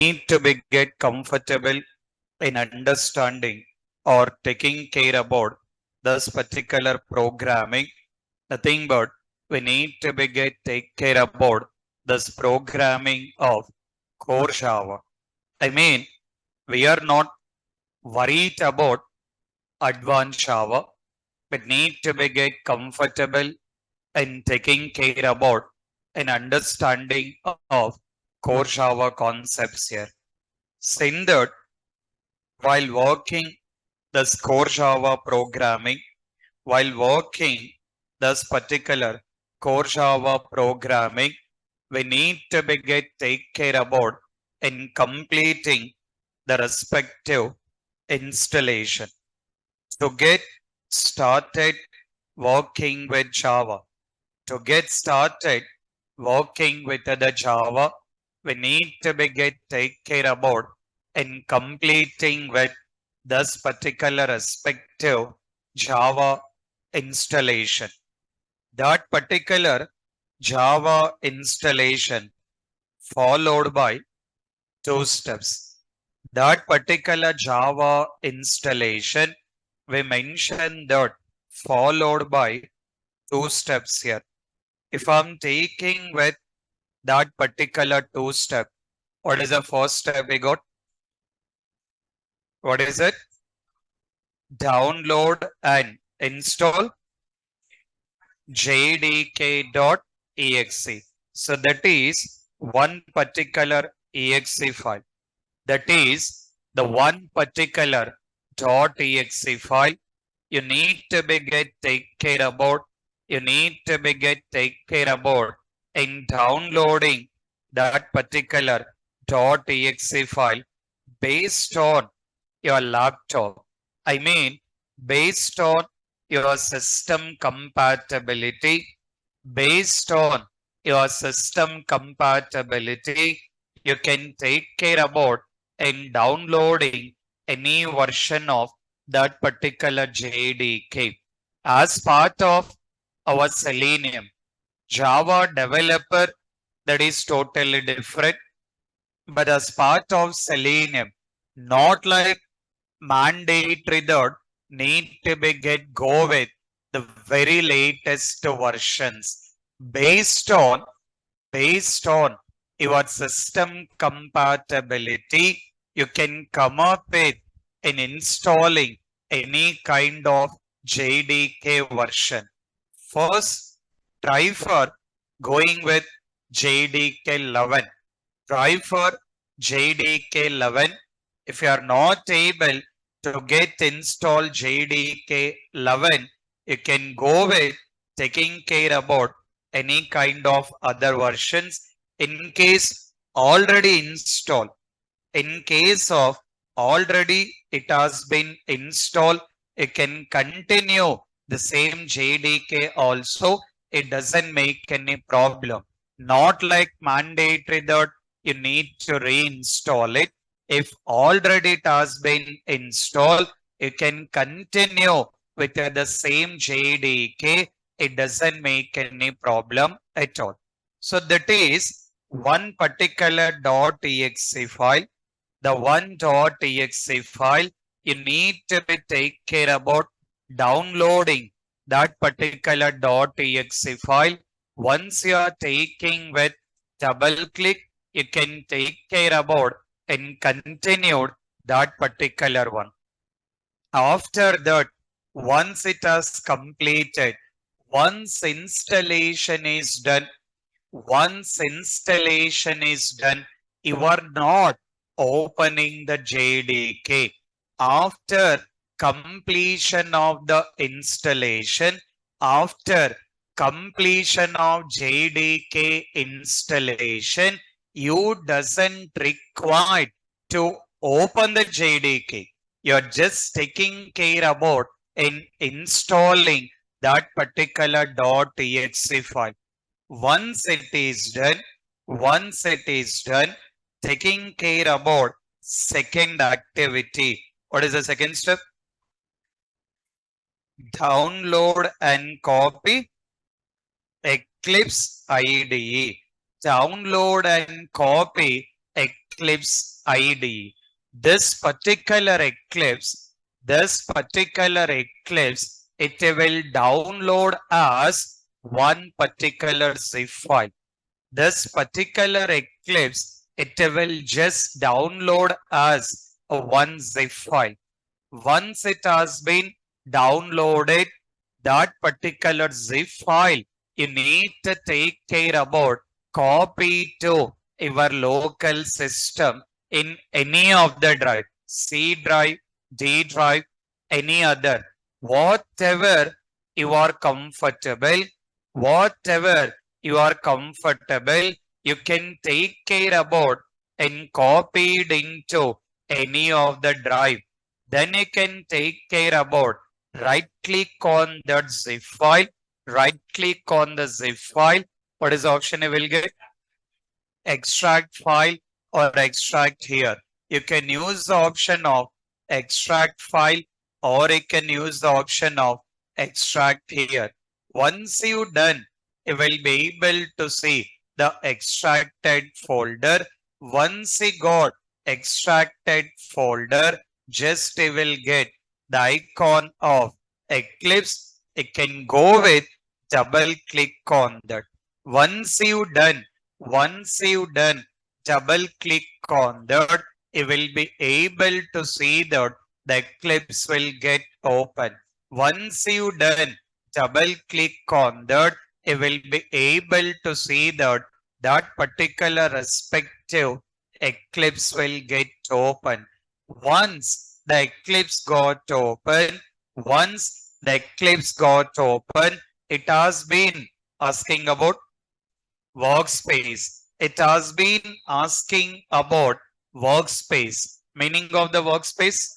need to be get comfortable in understanding or taking care about this particular programming. Nothing but we need to be get take care about this programming of core Java. I mean, we are not worried about advanced Java. We need to be get comfortable in taking care about an understanding of core Java concepts here. Saying that while working this core Java programming, while working this particular core Java programming, we need to be get take care about in completing the respective installation. To get started working with Java, to get started working with the Java, we need to be get take care about in completing with this particular respective Java installation. That particular Java installation followed by two steps. That particular Java installation, we mentioned that followed by two steps here. If I'm taking with that particular two step, what is the first step we got? What is it? Download and install jdk.exe. So that is one particular exe file. That is the one particular .exe file you need to be get take care about. You need to be get take care about in downloading that particular .exe file based on your laptop. I mean, based on your system compatibility, based on your system compatibility, you can take care about in downloading any version of that particular JDK. As part of our Selenium, Java developer, that is totally different. But as part of Selenium, not like mandatory that need to be get go with the very latest versions based on your system compatibility, you can come up with in installing any kind of JDK version. First, try for going with JDK 11. Try for JDK 11. If you are not able to get install JDK 11, you can go with taking care about any kind of other versions. In case already installed, in case of already it has been installed, you can continue the same JDK also. It doesn't make any problem. Not like mandatory that you need to reinstall it. If already it has been installed, you can continue with the same JDK. It doesn't make any problem at all. So that is one particular .exe file. The one.exe file, you need to be take care about downloading that particular .exe file. Once you are taking with double click, you can take care about and continued that particular one. After that, once it has completed, once installation is done, you are not opening the JDK. After completion of the installation, after completion of JDK installation, you doesn't require to open the JDK. You're just taking care about in installing that particular .exe file. Once it is done, taking care about second activity. What is the second step? Download and copy Eclipse IDE. Download and copy Eclipse ID. This particular Eclipse, it will download as one particular zip file. This particular Eclipse, it will just download as a one zip file. Once it has been downloaded, that particular zip file, you need to take care about copy to your local system in any of the drive, C drive, D drive, any other, whatever you are comfortable, whatever you are comfortable, you can take care about and copied into any of the drive. Then you can take care about right click on that zip file, right click on the zip file. What is the option you will get? Extract file or extract here. You can use the option of extract file or you can use the option of extract here. Once you done, you will be able to see the extracted folder. Once you got extracted folder, just you will get the icon of Eclipse. You can go with double click on that. Once you done, double click on that, you will be able to see that the Eclipse will get open. Once you done, double click on that, you will be able to see that that particular respective Eclipse will get open. Once the Eclipse got open, it has been asking about workspace. It has been asking about workspace. Meaning of the workspace?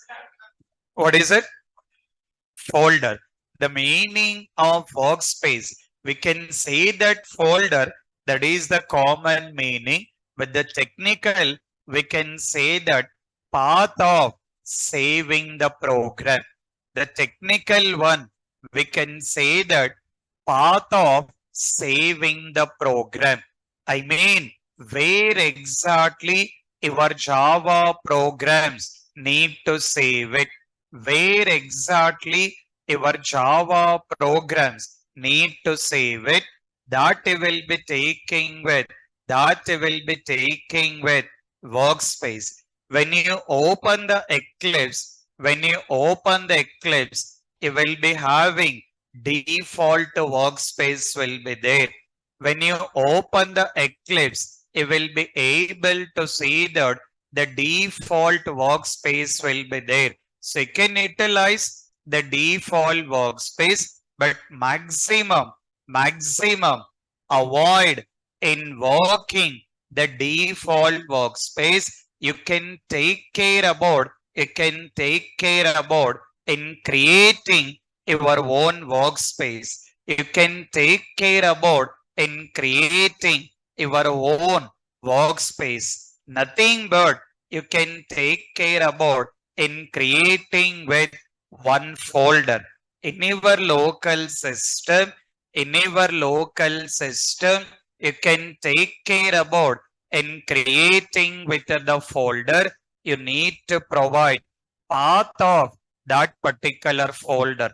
What is it? Folder. The meaning of workspace. We can say that folder, that is the common meaning, but the technical, we can say that path of saving the program. The technical one, we can say that path of saving the program. I mean, where exactly your Java programs need to save it. Where exactly your Java programs need to save it. That you will be taking with workspace. When you open the Eclipse, you will be having default workspace will be there. When you open the Eclipse, you will be able to see that the default workspace will be there. So you can utilize the default workspace, but maximum avoid invoking the default workspace. You can take care about in creating your own workspace. You can take care about in creating your own workspace. Nothing but you can take care about in creating with one folder. In your local system, you can take care about in creating with the folder. You need to provide path of that particular folder.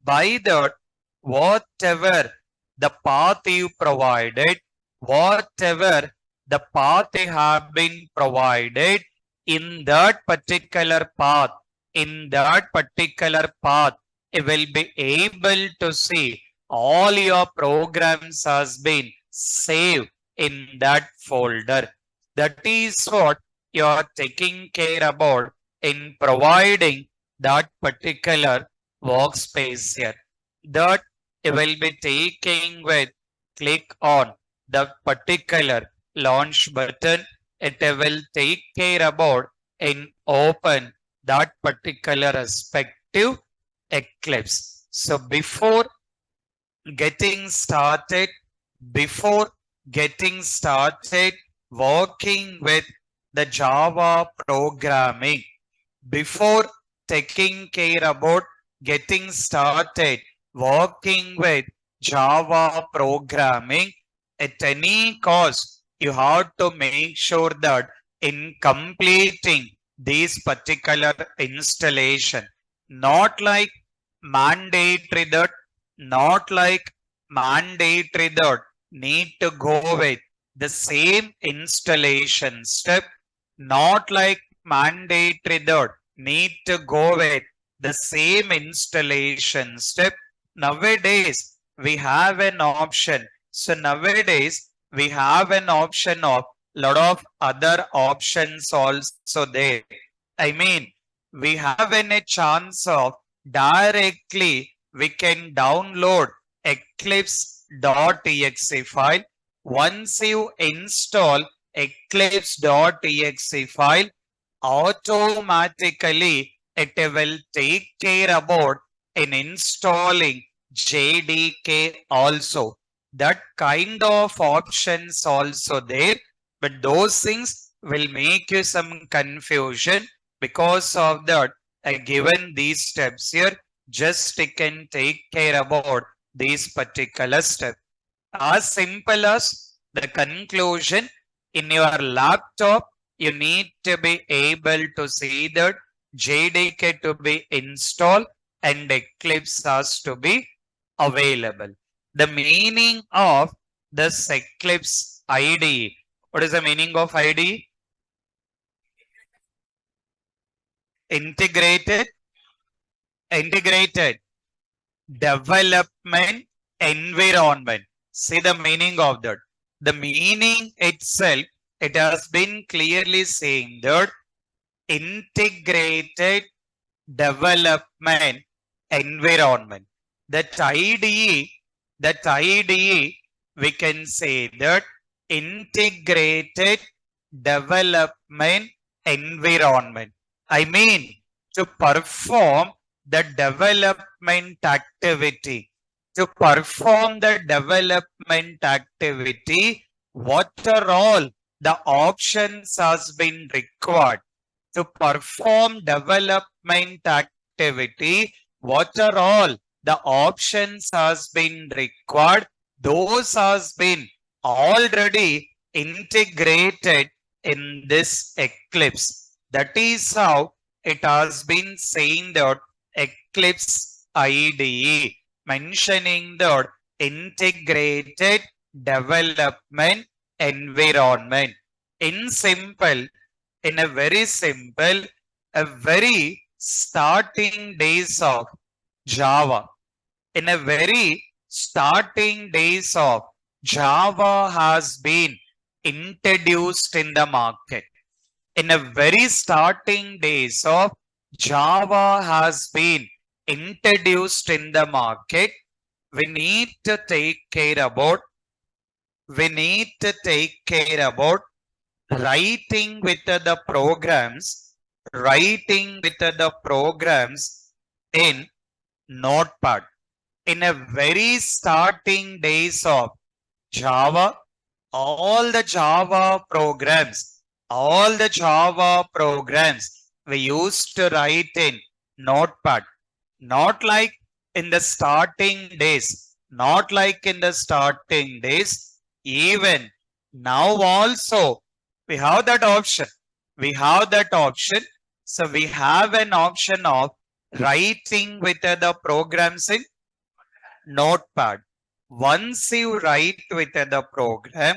By that, whatever the path you provided, whatever the path you have been provided, in that particular path, you will be able to see all your programs has been saved in that folder. That is what you are taking care about in providing that particular workspace here. That you will be taking with click on the particular launch button. It will take care about in open that particular respective Eclipse. So before getting started working with the Java programming, before taking care about getting started working with Java programming, at any cost, you have to make sure that in completing these particular installation. Not like mandatory that, not like mandatory that need to go with the same installation step, not like mandatory that need to go with the same installation step. Nowadays, we have an option. So nowadays, we have an option of lot of other options also there. I mean, we have a chance of directly we can download eclipse.exe file. Once you install eclipse.exe file, automatically it will take care about in installing JDK also. That kind of options also there, but those things will make you some confusion. Because of that, I given these steps here, just you can take care about these particular steps. As simple as the conclusion, in your laptop, you need to be able to see that JDK to be installed and Eclipse has to be available. The meaning of this Eclipse IDE. What is the meaning of IDE? Integrated development environment. See the meaning of that. The meaning itself, it has been clearly saying that integrated development environment. That IDE, we can say that integrated development environment. I mean, to perform the development activity, to perform the development activity, what are all the options has been required to perform development activity, what are all the options has been required, those has been already integrated in this Eclipse. That is how it has been saying that Eclipse IDE, mentioning that integrated development environment. In simple, in a very simple, a very starting days of Java. In a very starting days of Java has been introduced in the market. In a very starting days of Java has been introduced in the market, we need to take care about writing with the programs in Notepad. In a very starting days of Java, all the Java programs we used to write in Notepad. Not like in the starting days, even now also we have that option. So we have an option of writing with the programs in Notepad. Once you write with the program,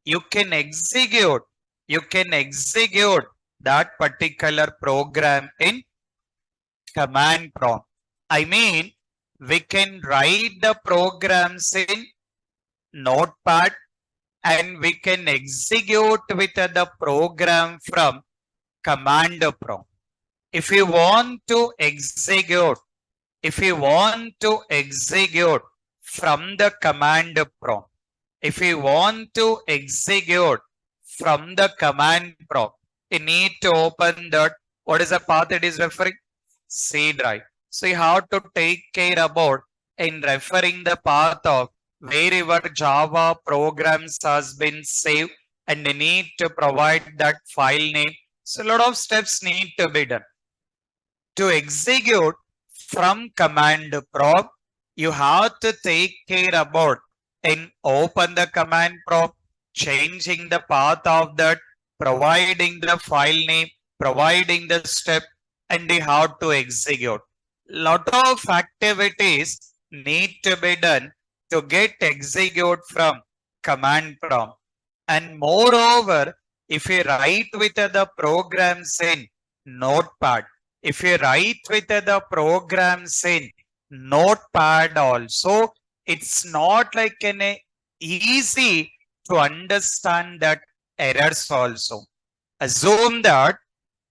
you can execute that particular program in command prompt. I mean, we can write the programs in Notepad and we can execute with the program from command prompt. If you want to execute from the command prompt, you need to open that. What is the path it is referring? C drive. So you have to take care about in referring the path of wherever Java programs has been saved, and you need to provide that file name. So a lot of steps need to be done. To execute from command prompt, you have to take care about in open the command prompt, changing the path of that, providing the file name, providing the step, and how to execute. Lot of activities need to be done to get execute from command prompt. And moreover, if you write with the programs in Notepad, if you write with the programs in Notepad also, it's not like an easy to understand that errors also. Assume that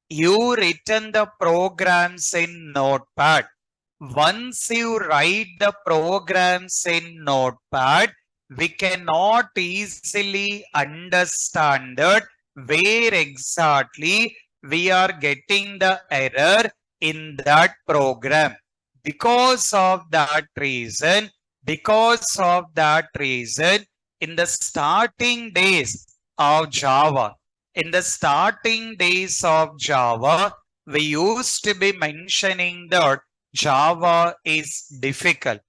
you written the programs in Notepad. Once you write the programs in Notepad, we cannot easily understand that where exactly we are getting the error in that program. Because of that reason, in the starting days of Java, we used to be mentioning that Java is difficult.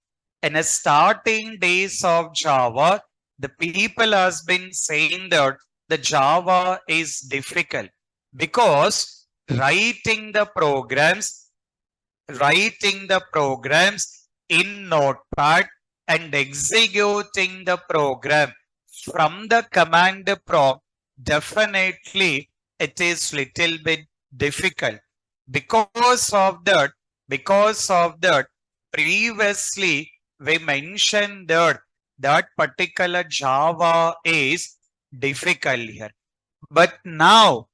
In the starting days of Java, the people has been saying that the Java is difficult because writing the programs in Notepad and executing the program from the command prompt, definitely it is little bit difficult. Because of that, previously we mentioned that particular Java is difficult here. But now,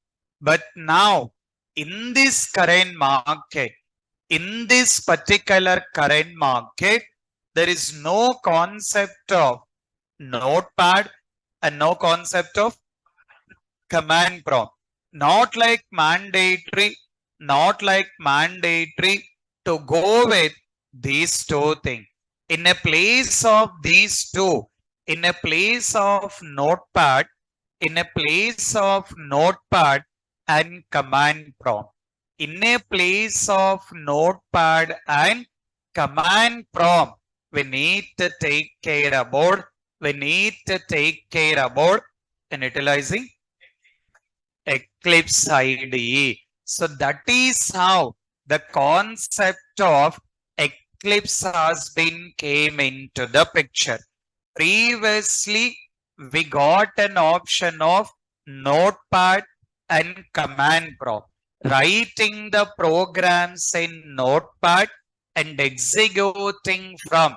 in this current market, there is no concept of Notepad and no concept of command prompt. Not like mandatory to go with these two things. In a place of these two, in a place of Notepad, and command prompt. In a place of Notepad and command prompt, we need to take care about in utilizing Eclipse IDE. So that is how the concept of Eclipse has been came into the picture. Previously, we got an option of Notepad and command prompt. Writing the programs in Notepad and executing from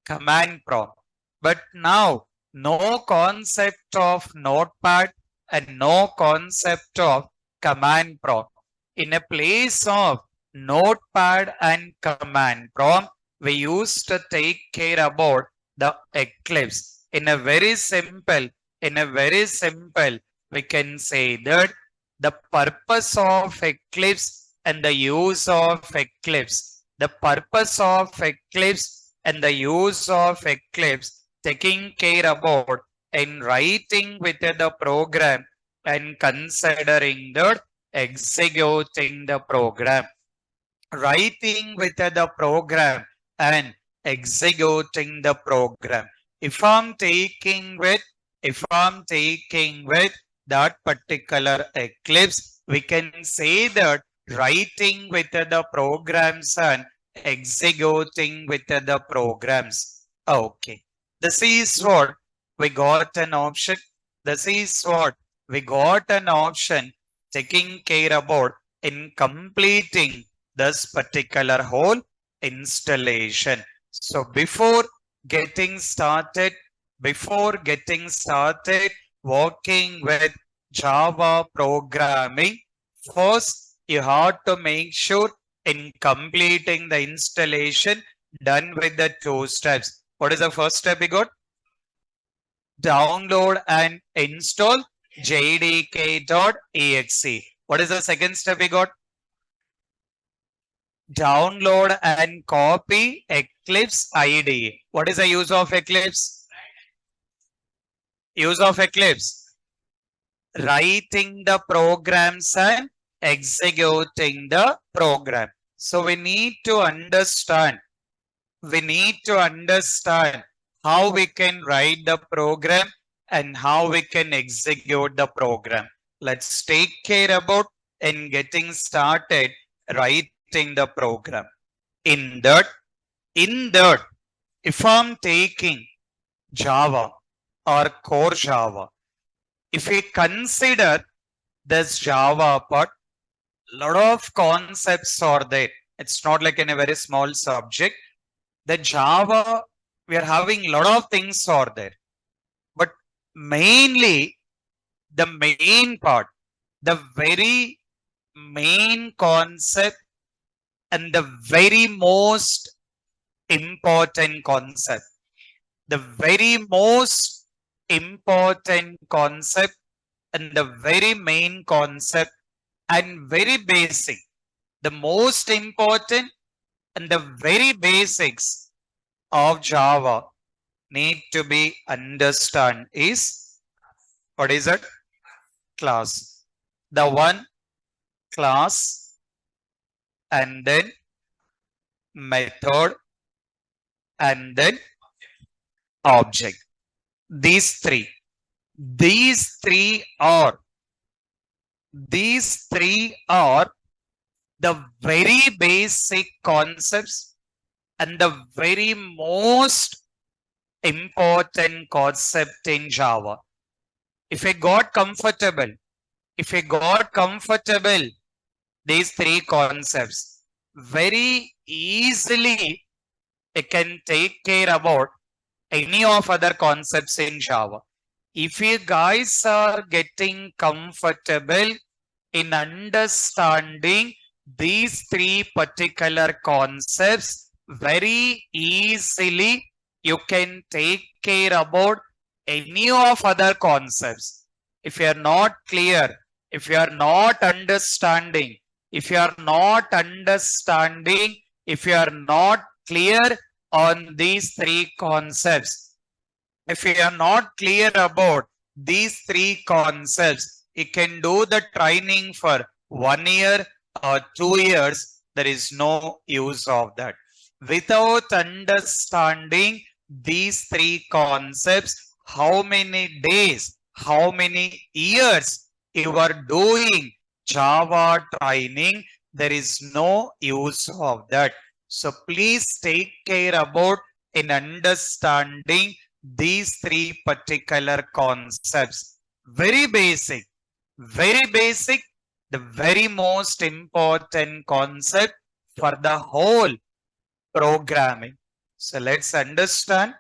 command prompt. But now, no concept of Notepad and no concept of command prompt. In a place of Notepad and command prompt, we used to take care about the Eclipse. In a very simple, we can say that the purpose of Eclipse and the use of Eclipse, taking care about in writing with the program and considering that executing the program. Writing with the program and executing the program. If I'm taking with that particular Eclipse, we can say that writing with the programs and executing with the programs. Okay. This is what we got an option. Taking care about in completing this particular whole installation. So before getting started working with Java programming, first you have to make sure in completing the installation done with the two steps. What is the first step we got? Download and install jdk.exe. What is the second step we got? Download and copy Eclipse IDE. What is the use of Eclipse? Writing the programs and executing the program. So we need to understand how we can write the program and how we can execute the program. Let's take care about in getting started writing the program. In that, in that, if I'm taking Java or core Java, if we consider this Java part, lot of concepts are there. It's not like in a very small subject. The Java, we are having lot of things are there. But mainly the main part, the very main concept and the very most important concept, the very most important concept and the very main concept and very basic, the most important and the very basics of Java need to be understood is, what is it? Class. The one class, and then method, and then object. These three. These three are these three are the very basic concepts and the very most important concept in Java. If I got comfortable, these three concepts, very easily I can take care about any of other concepts in Java. If you guys are getting comfortable in understanding these three particular concepts, very easily you can take care about any of other concepts. If you are not clear, if you are not understanding, if you are not understanding, if you are not clear on these three concepts, if you are not clear about these three concepts, you can do the training for 1 year or 2 years. There is no use of that. Without understanding these three concepts, how many days, how many years you are doing Java training, there is no use of that. So please take care about in understanding these three particular concepts. Very basic, the very most important concept for the whole programming. So let's understand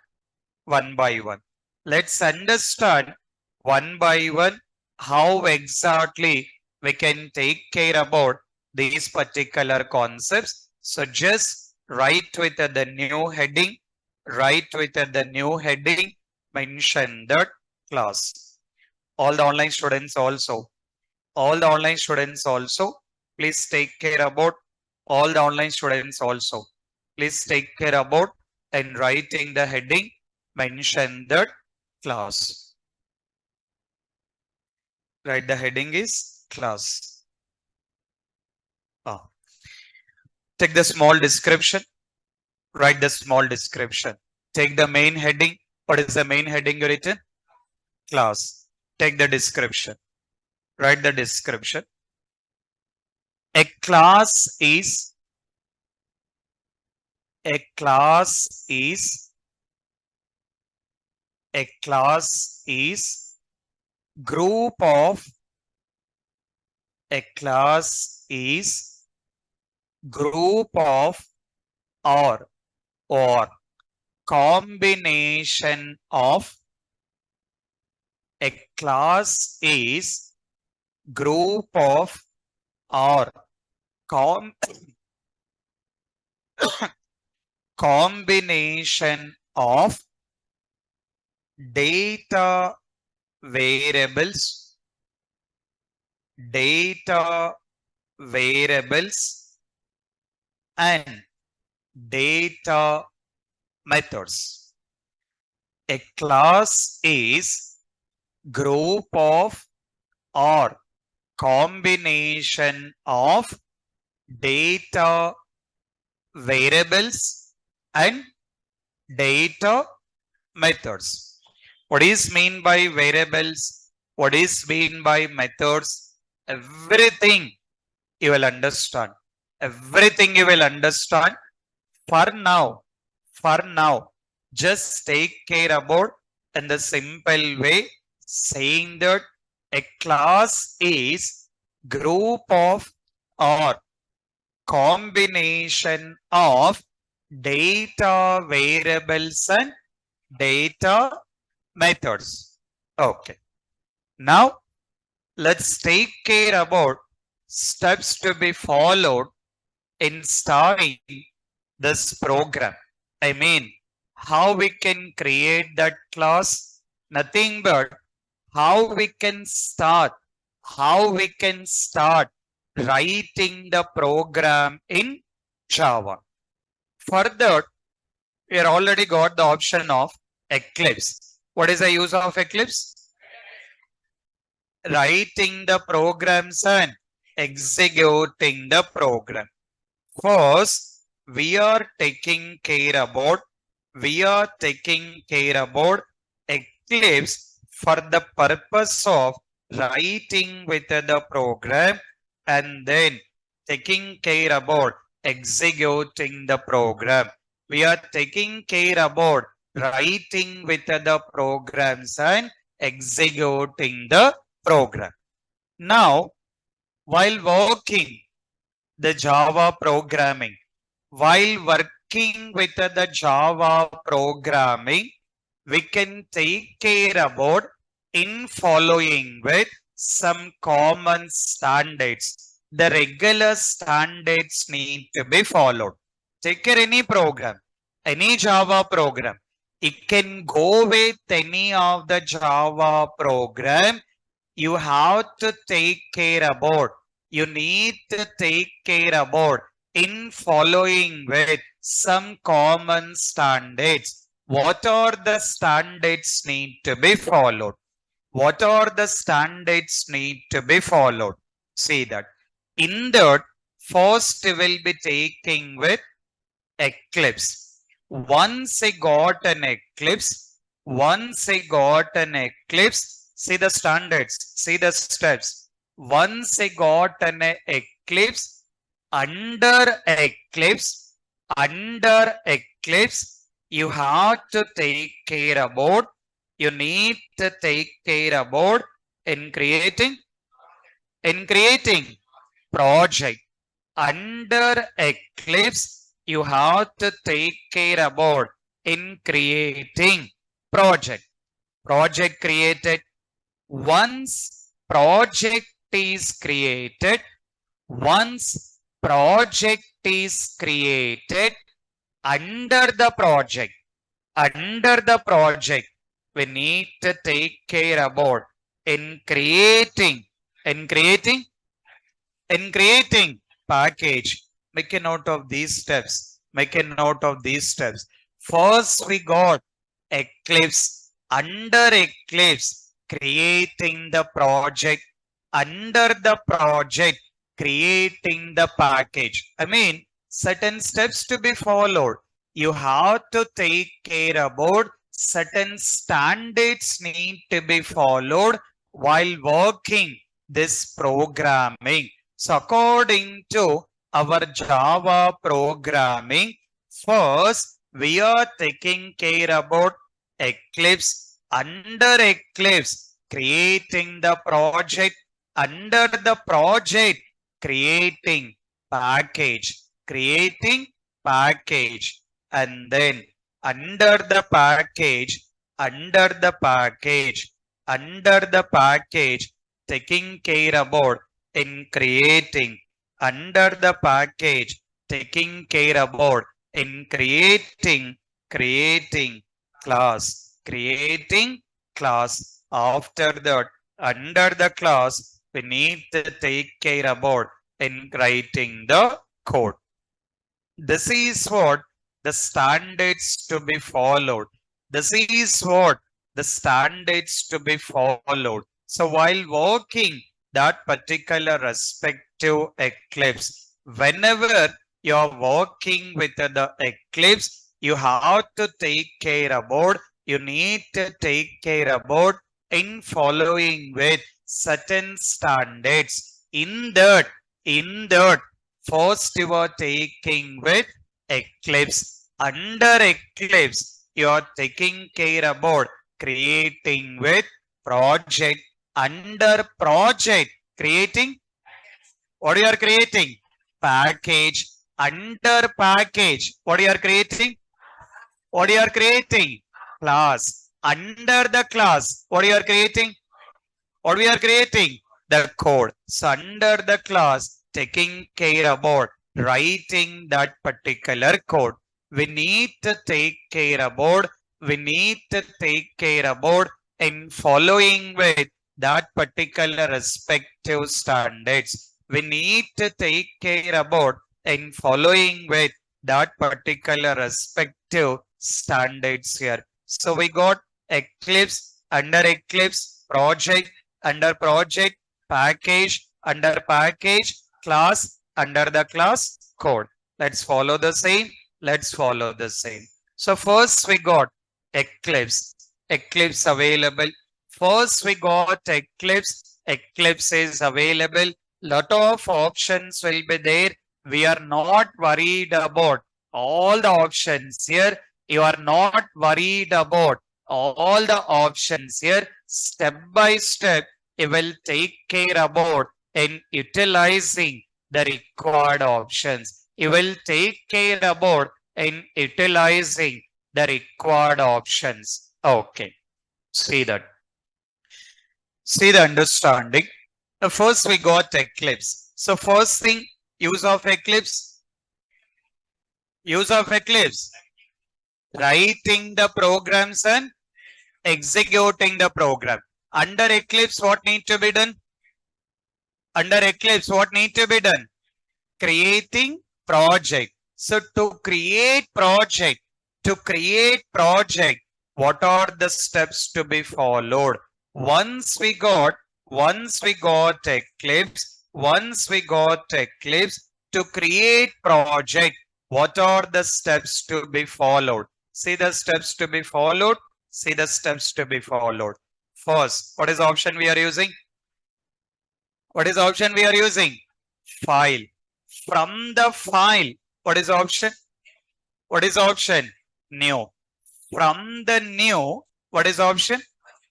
one by one. Let's understand one by one how exactly we can take care about these particular concepts. So just write with the new heading, mention that class. All the online students also, please take care about all the online students also. Please take care about and writing the heading, mention that class. Right, the heading is class. Take the small description, write the small description. Take the main heading. What is the main heading written? Class. Take the description. Write the description. A class is a class is group of a class is group of or combination of a class is group of or combination of data variables and data methods. A class is group of or combination of data variables and data methods. What is mean by variables? What is mean by methods? Everything you will understand. Everything you will understand. For now, just take care about in the simple way saying that a class is group of or combination of data variables and data methods. Okay. Now let's take care about steps to be followed in starting this program. I mean, how we can create that class, nothing but how we can start, writing the program in Java. Further, we already got the option of Eclipse. What is the use of Eclipse? Writing the programs and executing the program. First, we are taking care about Eclipse for the purpose of writing with the program and then taking care about executing the program. We are taking care about writing with the programs and executing the program. Now, while working the Java programming, while working with the Java programming, we can take care about in following with some common standards. The regular standards need to be followed. Take care any program, any Java program. It can go with any of the Java program. You have to take care about, you need to take care about in following with some common standards. What are the standards need to be followed? What are the standards need to be followed? See that. In that, first we will be taking with Eclipse. Once I got an Eclipse, see the standards, see the steps. Once I got an Eclipse, under Eclipse, you have to take care about, you need to take care about in creating project. Under Eclipse, you have to take care about in creating project. Project created. Once project is created, under the project, we need to take care about in creating package. Make a note of these steps. First, we got Eclipse. Under Eclipse, creating the project. Under the project, creating the package. I mean, certain steps to be followed. You have to take care about certain standards need to be followed while working this programming. So according to our Java programming, first we are taking care about Eclipse. Under Eclipse, creating the project. Under the project, creating package. And then under the package, taking care about in creating. Under the package, taking care about in creating class. After that, under the class, we need to take care about in writing the code. This is what the standards to be followed. So while working that particular respective Eclipse, whenever you're working with the Eclipse, you have to take care about you need to take care about in following with certain standards. In that, first you are taking with Eclipse. Under Eclipse, you are taking care about creating with project. Under project, creating what you are creating? Package. Under package, what you are creating? What you are creating? Class. Under the class, what you are creating? What we are creating? The code. So under the class, taking care about writing that particular code. We need to take care about, in following with that particular respective standards. We need to take care about in following with that particular respective standards here. So we got Eclipse, under Eclipse, project, under project, package, under package, class, under the class, code. Let's follow the same. Let's follow the same. So first we got Eclipse. Eclipse available. First we got Eclipse. Eclipse is available. Lot of options will be there. We are not worried about all the options here. You are not worried about all the options here. Step by step, you will take care about in utilizing the required options. You will take care about in utilizing the required options. Okay, see that. See the understanding. The first we got Eclipse. So first thing, use of Eclipse. Use of Eclipse. Writing the programs and executing the program. Under Eclipse, what needs to be done? Under Eclipse, what needs to be done? Creating project. So to create project, what are the steps to be followed? Once we got Eclipse, to create project, what are the steps to be followed? See the steps to be followed. See the steps to be followed. First, what is the option we are using? What is the option we are using? File. From the file, what is the option? What is the option? New. From the new, what is the option?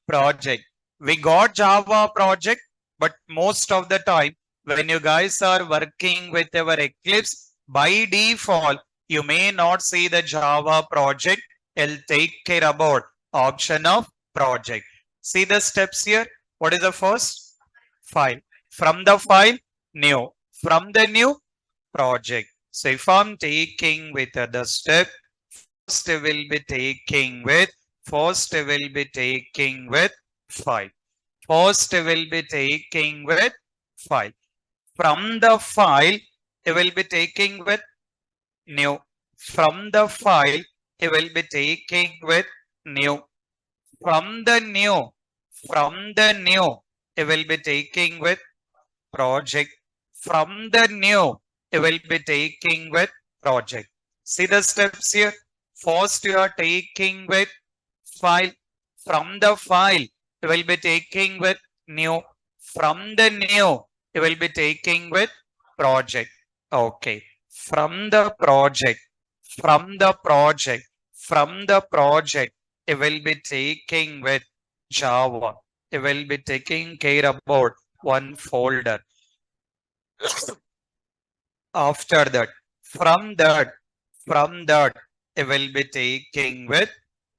Project. We got Java project, but most of the time, when you guys are working with our Eclipse, by default, you may not see the Java project. It'll take care about option of project. See the steps here. What is the first? File. From the file, new. From the new, project. So if I'm taking with the step, first will be taking with file. First will be taking with file. From the file, it will be taking with new. From the file, it will be taking with new. From the new, it will be taking with project. From the new, it will be taking with project. See the steps here. First, you are taking with file. From the file, it will be taking with new. From the new, it will be taking with project. Okay. From the project, it will be taking with Java. It will be taking care about one folder. After that, from that, it will be taking with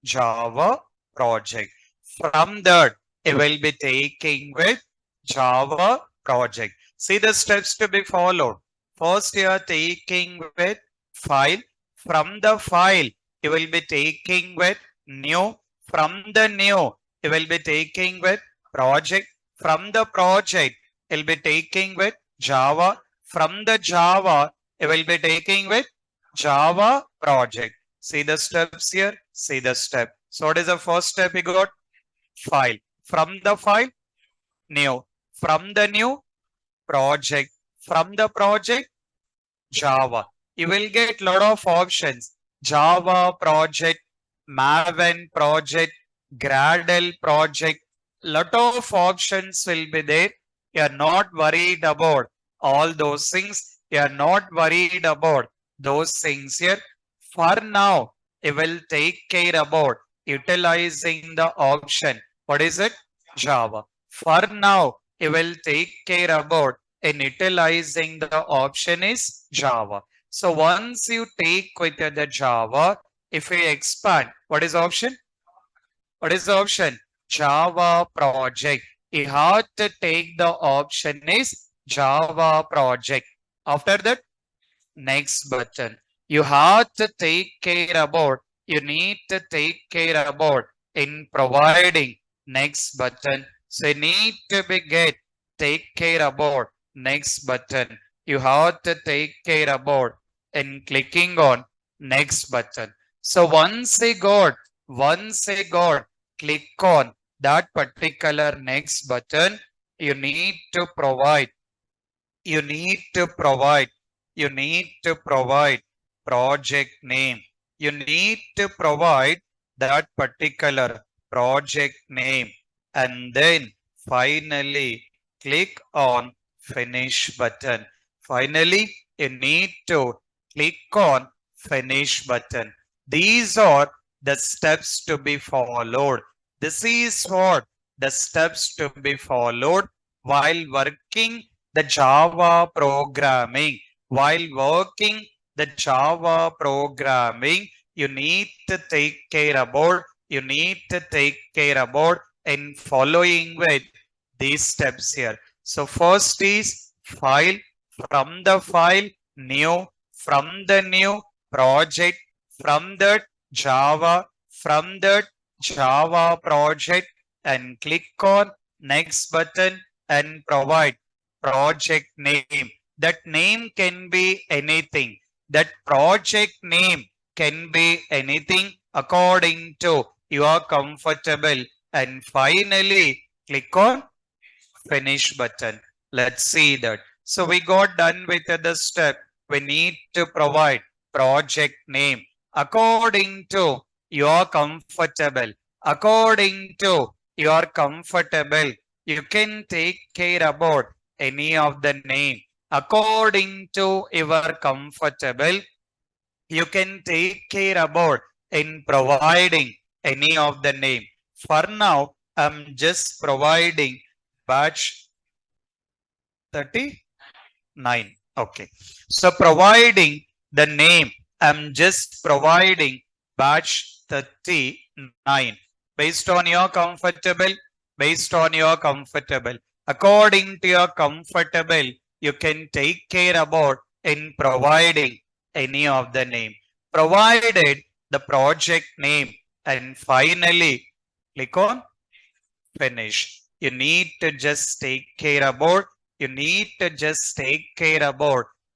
Java project. From that, it will be taking with Java project. See the steps to be followed. First, you are taking with file. From the file, you will be taking with new. From the new, you will be taking with project. From the project, it will be taking with Java. From the Java, it will be taking with Java project. See the steps here. See the step. So what is the first step we got? File. From the file, new. From the new, project. From the project, Java. You will get lot of options. Java project, Maven project, Gradle project, lot of options will be there. You are not worried about all those things. You are not worried about those things here. For now, you will take care about utilizing the option. What is it? Java. For now, you will take care about in utilizing the option is Java. So once you take with the Java, if we expand, what is option? What is the option? Java project. You have to take the option is Java project. After that, next button. You have to take care about, you need to take care about in providing next button. So you need to be get, take care about next button. You have to take care about in clicking on next button. So once you got, click on that particular next button, you need to provide you need to provide you need to provide project name. You need to provide that particular project name, and then finally click on finish button. Finally, you need to click on finish button. These are the steps to be followed. This is what the steps to be followed while working the Java programming. While working the Java programming, you need to take care about, in following with these steps here. So first is file, from the file, new, from the new project, from that Java, from that Java project, and click on next button and provide project name. That name can be anything. That project name can be anything according to you are comfortable. And finally, click on finish button. Let's see that. So we got done with the step. We need to provide project name according to your comfortable. According to your comfortable, you can take care about any of the name. According to your comfortable, you can take care about in providing any of the name. For now, I'm just providing batch 39. Okay. So providing the name, I'm just providing batch 39 based on your comfortable, based on your comfortable. According to your comfortable, you can take care about in providing any of the name. Provided the project name, and finally click on finish. You need to just take care about,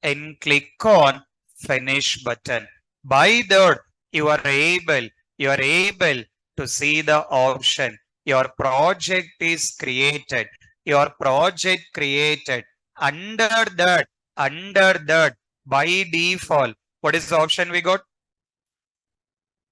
and click on finish button. By that, you are able to see the option. Your project is created. Your project created. Under that, by default, what is the option we got?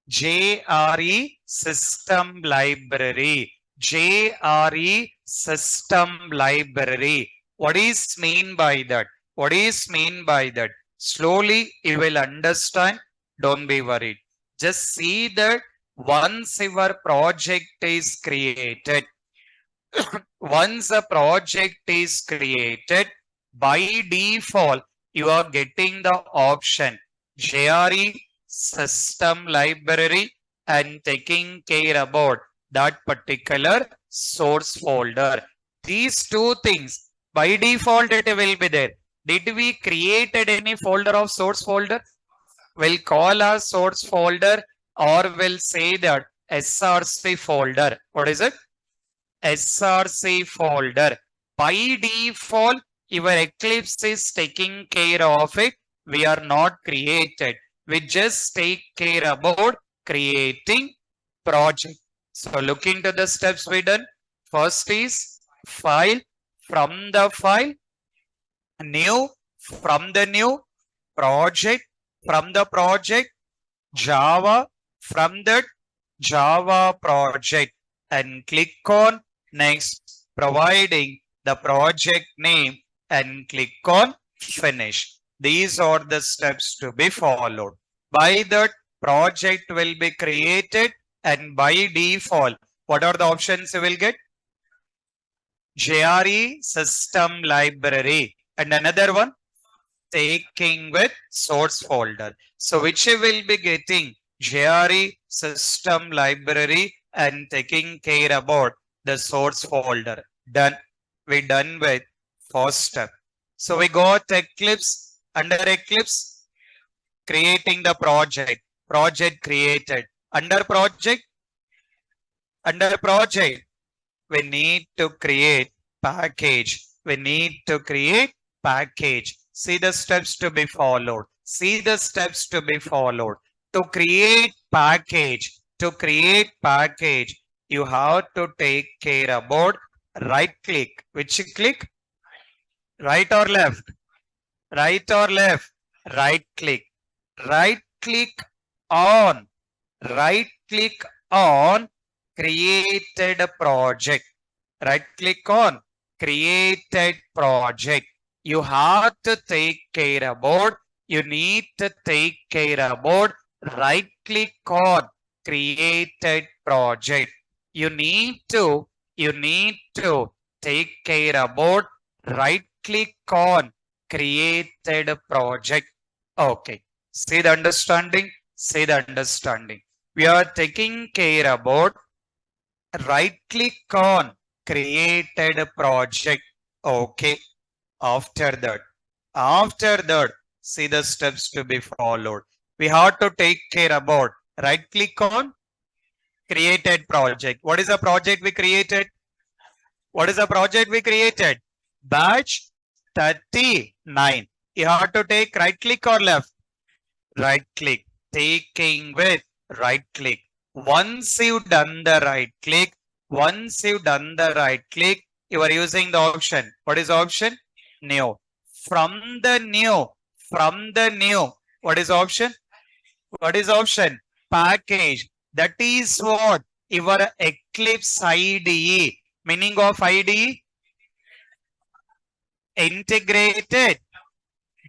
JRE system library. JRE system library. What is mean by that? What is mean by that? Slowly you will understand. Don't be worried. Just see that once your project is created, once a project is created, by default, you are getting the option JRE system library and taking care about that particular source folder. These two things, by default, it will be there. Did we created any folder of source folder? We'll call our source folder, or we'll say that SRC folder. What is it? SRC folder. By default, your Eclipse is taking care of it. We are not created. We just take care about creating project. So look into the steps we done. First is file, from the file, new, from the new, project, from the project, Java, from that Java project and click on next, providing the project name and click on finish. These are the steps to be followed. By that, project will be created, and by default, what are the options you will get? JRE system library, and another one taking with source folder. So which will be getting JRE system library and taking care about the source folder. Done. We done with first step. So we got Eclipse. Under Eclipse, creating the project. Project created. Under project, we need to create package. We need to create package. See the steps to be followed. See the steps to be followed. To create package, you have to take care about right click. Which click? Right or left? Right or left? Right click. Right click on. Right click on created project. Right click on created project. You have to take care about, you need to take care about right click on created project. You need to take care about right click on created project. Okay. See the understanding? See the understanding. We are taking care about right click on created project. Okay. After that, see the steps to be followed. We have to take care about right click on created project. What is the project we created? What is the project we created? Batch 39. You have to take right click or left? Right click. Taking with right click. Once you've done the right click, you are using the option. What is the option? New. From the new, what is option? What is option? Package. That is what? Your Eclipse IDE. Meaning of IDE? Integrated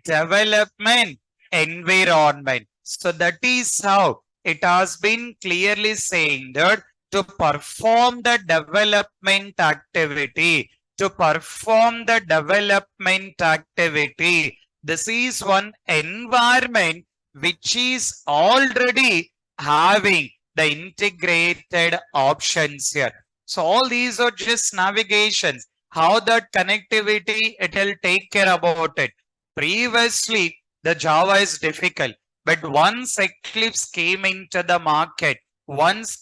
development environment. So that is how it has been clearly saying that to perform the development activity, this is one environment which is already having the integrated options here. So all these are just navigations. How that connectivity, it will take care about it. Previously, the Java is difficult, but once Eclipse came into the market, once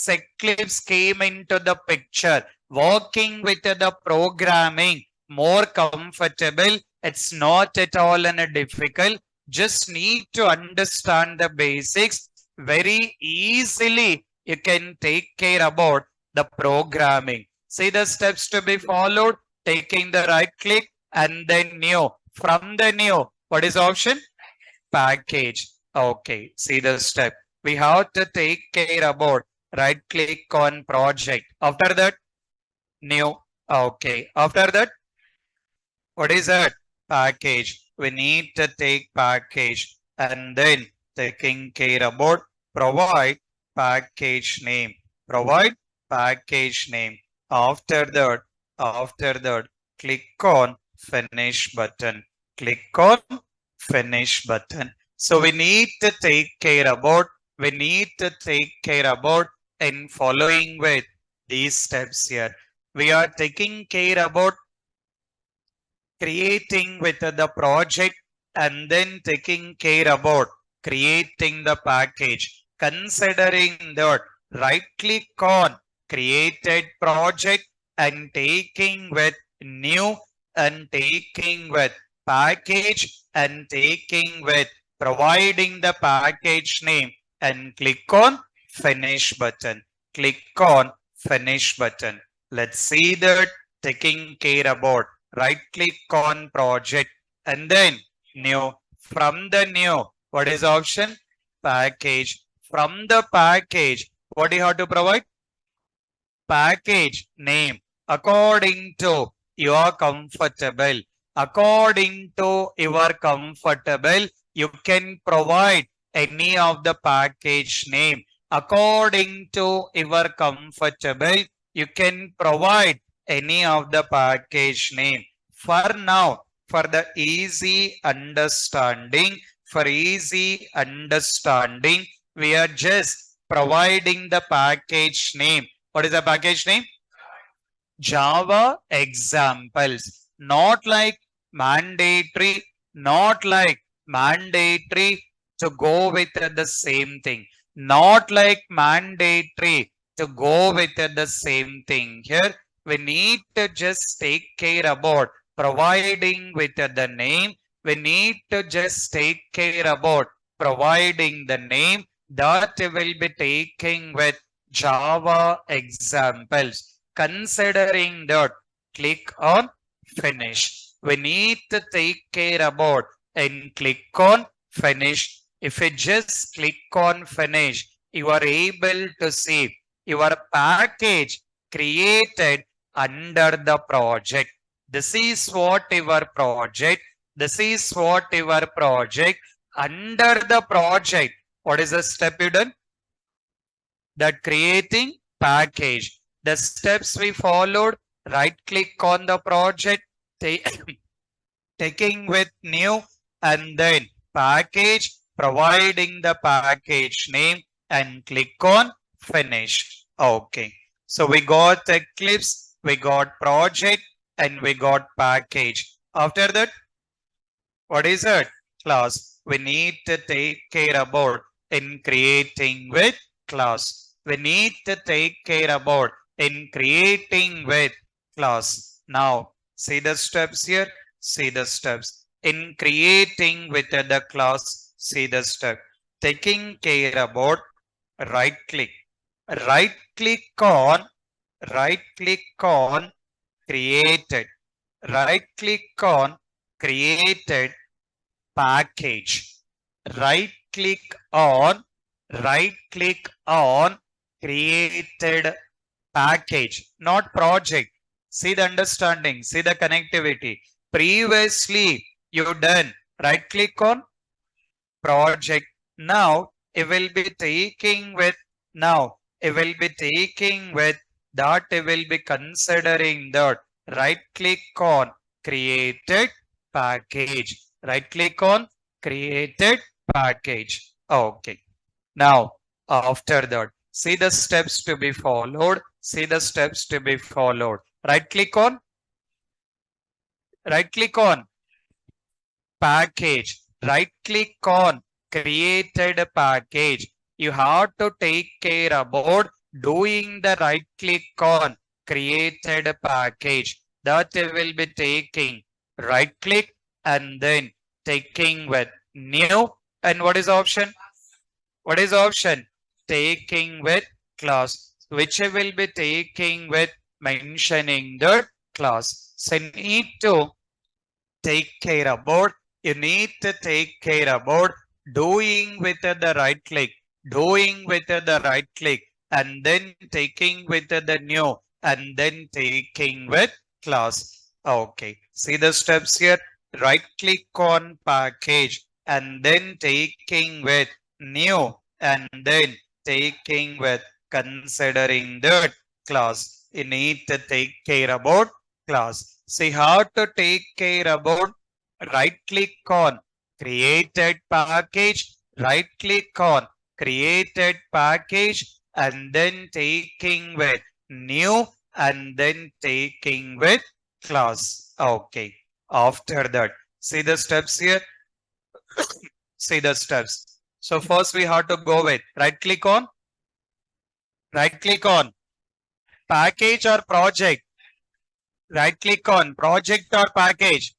Eclipse came into the picture, working with the programming more comfortable. It's not at all difficult. Just need to understand the basics. Very easily, you can take care about the programming. See the steps to be followed. Taking the right click and then new. From the new, what is option? Package. Okay, see the step. We have to take care about right click on project. After that, new. Okay, after that, what is that? Package. We need to take package and then taking care about provide package name. Provide package name. After that, click on finish button. Click on finish button. So we need to take care about, in following with these steps here. We are taking care about creating with the project and then taking care about creating the package. Considering that, right click on created project and taking with new and taking with package and taking with providing the package name and click on finish button. Click on finish button. Let's see that taking care about right click on project and then new. From the new, what is option? Package. From the package, what do you have to provide? Package name according to your comfortable. According to your comfortable, you can provide any of the package name. According to your comfortable, you can provide any of the package name. For now, for the easy understanding, we are just providing the package name. What is the package name? Java examples. Not like mandatory, not like mandatory to go with the same thing. Not like mandatory to go with the same thing. Here we need to just take care about providing with the name. We need to just take care about providing the name that will be taking with Java examples. Considering that, click on finish. We need to take care about and click on finish. If you just click on finish, you are able to see your package created under the project. This is what your project. This is what your project. Under the project, what is the step you done? That creating package. The steps we followed, right click on the project, taking with new and then package, providing the package name and click on finish. Okay. So we got Eclipse, we got project and we got package. After that, what is it? Class. We need to take care about in creating with class. We need to take care about in creating with class. Now, see the steps here. See the steps. In creating with the class, see the step. Taking care about right click. Right click on created. Right click on created package. Right click on created package, not project. See the understanding, see the connectivity. Previously you done right click on project. Now it will be taking with that it will be considering that right click on created package. Right click on created package. Okay. Now after that, see the steps to be followed. See the steps to be followed. Right click on package. Right click on created package. You have to take care about doing the right click on created package. That will be taking right click and then taking with new. And what is option? What is option? Taking with class, which will be taking with mentioning the class. So need to take care about, you need to take care about doing with the right click, and then taking with the new, and then taking with class. Okay, see the steps here. Right click on package and then taking with new and then taking with considering that class. You need to take care about class. See how to take care about right click on created package, right click on created package and then taking with new and then taking with class. Okay. After that, see the steps here. See the steps. So first we have to go with right click on package or project. Right click on project or package.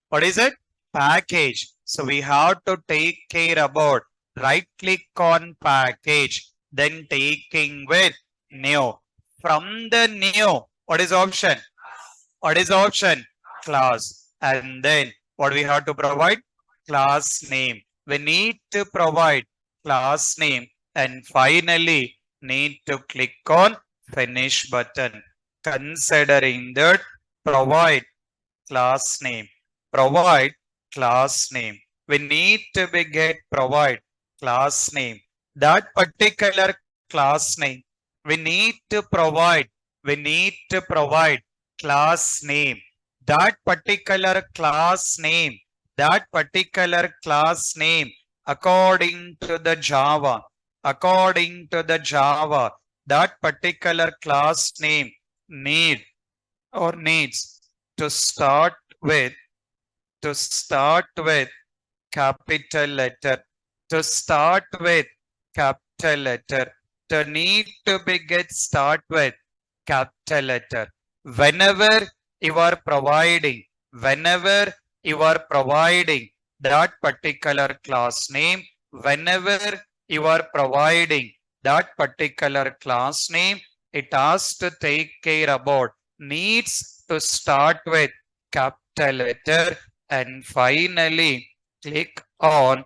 What is it? Package. So we have to take care about right click on package, then taking with new. From the new, what is option? What is option? Class. And then what we have to provide? Class name. We need to provide class name and finally need to click on finish button. Considering that, provide class name. Provide class name. We need to be get provide class name. That particular class name. We need to provide. We need to provide class name. That particular class name. That particular class name according to the Java. According to the Java. That particular class name need or needs to start with capital letter, to start with capital letter, to need to be get start with capital letter. Whenever you are providing, whenever you are providing that particular class name, whenever you are providing that particular class name, it has to take care about needs to start with capital letter, and finally click on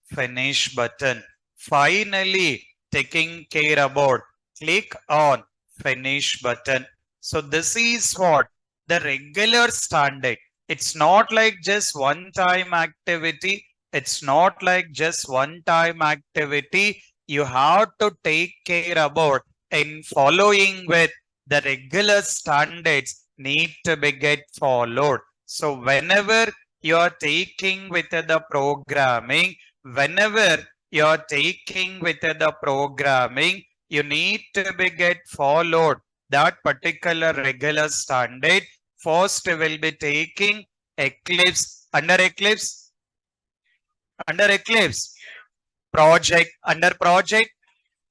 finish button. Finally taking care about click on finish button. So this is what the regular standard. It's not like just one time activity. It's not like just one time activity. You have to take care about in following with the regular standards need to be get followed. So whenever you are taking with the programming, whenever you are taking with the programming, you need to be get followed that particular regular standard. First we will be taking Eclipse, under Eclipse, project, under project,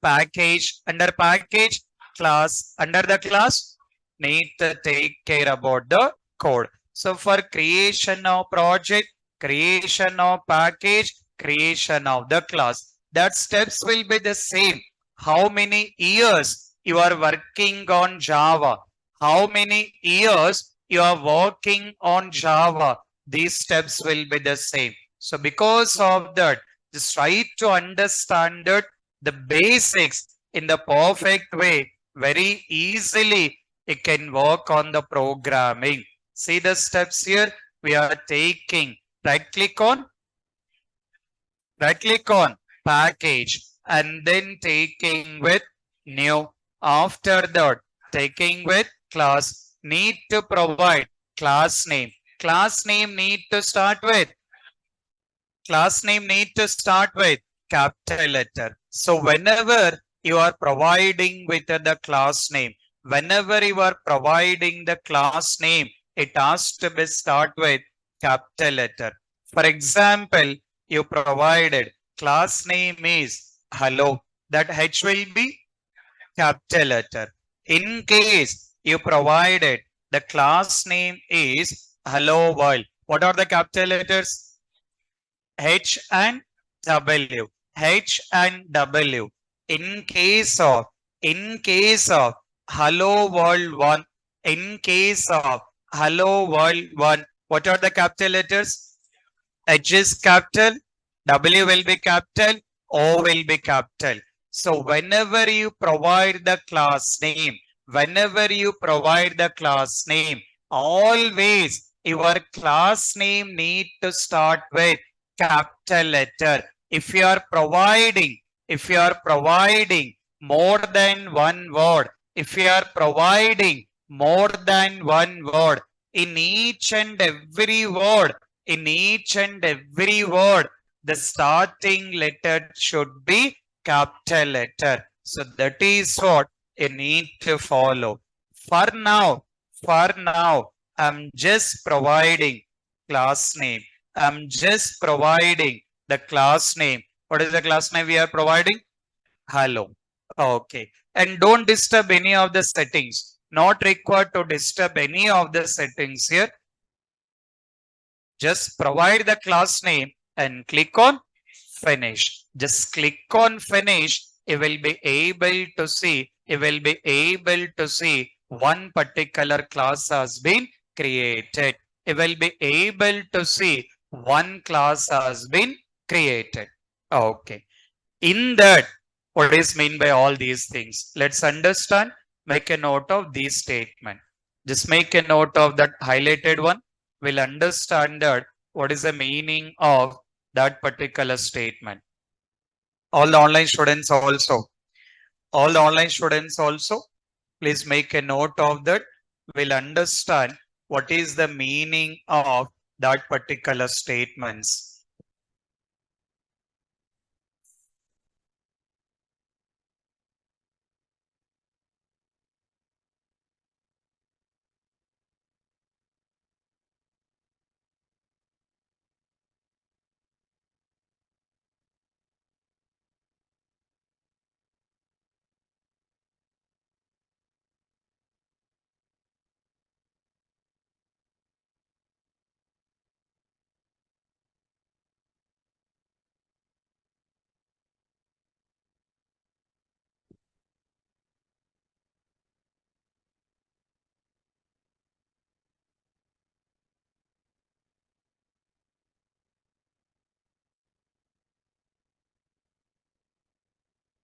package, under package, class, under the class, need to take care about the code. So for creation of project, creation of package, creation of the class, that steps will be the same. How many years you are working on Java? How many years you are working on Java? These steps will be the same. So because of that, just try to understand it, the basics in the perfect way. Very easily it can work on the programming. See the steps here. We are taking right click on package and then taking with new. After that, taking with class, need to provide class name. Class name need to start with capital letter. So whenever you are providing with the class name, whenever you are providing the class name, it has to be start with capital letter. For example, you provided class name is hello. That H will be capital letter. In case you provided the class name is hello world, what are the capital letters? H and W. H and W. In case of Hello World 1, in case of Hello World 1, what are the capital letters? H is capital, W will be capital, O will be capital. So whenever you provide the class name, always your class name need to start with capital letter. If you are providing more than one word, in each and every word, the starting letter should be capital letter. So that is what you need to follow. For now, I'm just providing class name. I'm just providing the class name. What is the class name we are providing? Hello. Okay. And don't disturb any of the settings. Not required to disturb any of the settings here. Just provide the class name and click on finish. Just click on finish. You will be able to see, one particular class has been created. You will be able to see one class has been created. Okay. In that, what is mean by all these things? Let's understand, make a note of these statement. Just make a note of that highlighted one. We'll understand that what is the meaning of that particular statement. All the online students also, all the online students also, please make a note of that. We'll understand what is the meaning of that particular statements.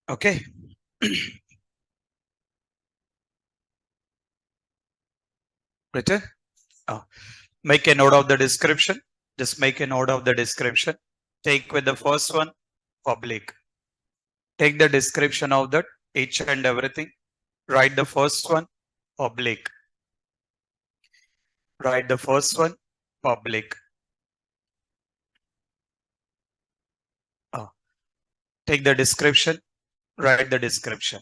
Okay. Written? Oh. Make a note of the description. Just make a note of the description. Take with the first one, public. Take the description of that, each and everything. Write the first one, public. Write the first one, public. Oh. Take the description. Write the description.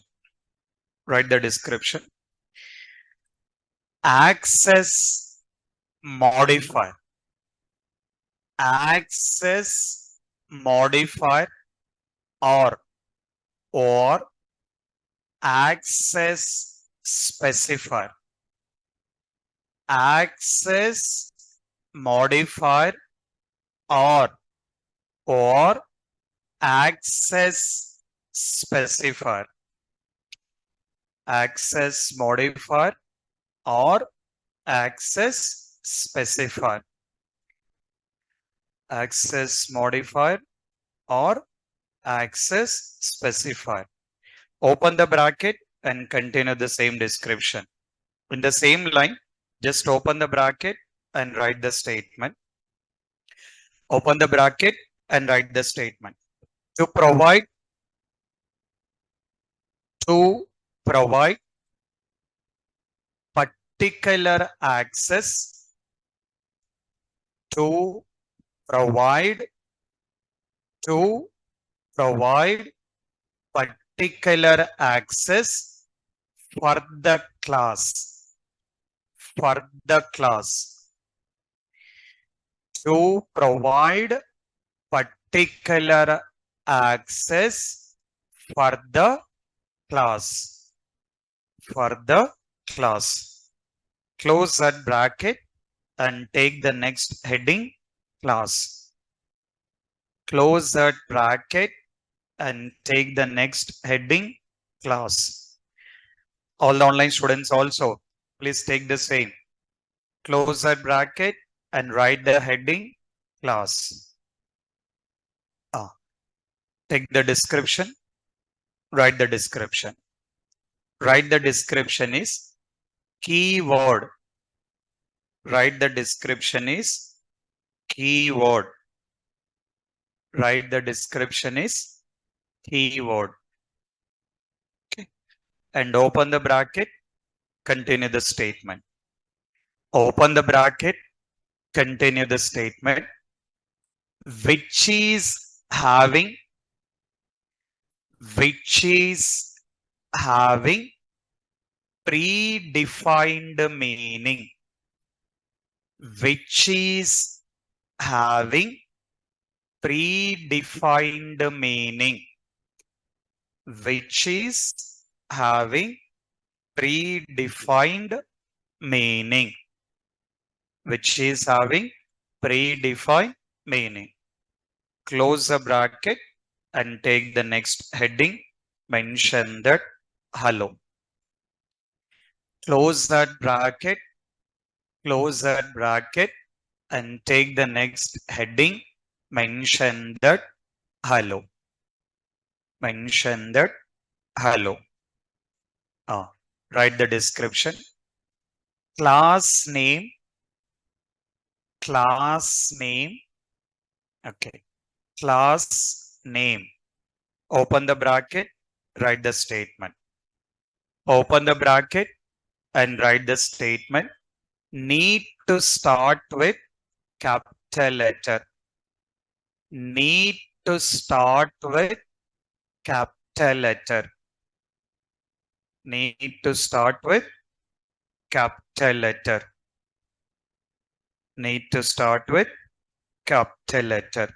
Write the description. Access modifier. Access modifier or access specifier. Access modifier or access specifier. Access modifier or access specifier. Access modifier or access specifier. Open the bracket and continue the same description. In the same line, just open the bracket and write the statement. Open the bracket and write the statement. To provide particular access to provide to provide particular access for the class to provide particular access for the class close that bracket and take the next heading, class. Close that bracket and take the next heading, class. All the online students also, please take the same. Close that bracket and write the heading, class. Take the description, write the description. Write the description is keyword. Write the description is keyword. Write the description is keyword. Okay. And open the bracket, continue the statement. Open the bracket, continue the statement, which is having predefined meaning. Which is having predefined meaning. Which is having predefined meaning. Which is having predefined meaning. Close the bracket and take the next heading, mention that hello. Close that bracket and take the next heading, mention that hello. mention that hello. Write the description. Class name. Okay. Class name. Open the bracket, write the statement. Open the bracket and write the statement. Need to start with capital letter. Need to start with capital letter. Need to start with capital letter. Need to start with capital letter.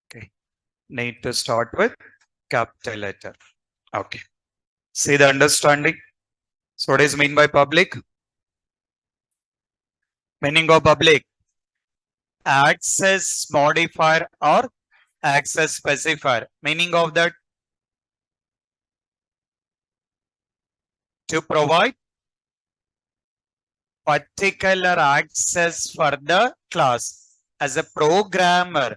Okay. Need to start with capital letter. Okay. See the understanding? So what is mean by public? Meaning of public? Access modifier or access specifier. Meaning of that? To provide particular access for the class. As a programmer,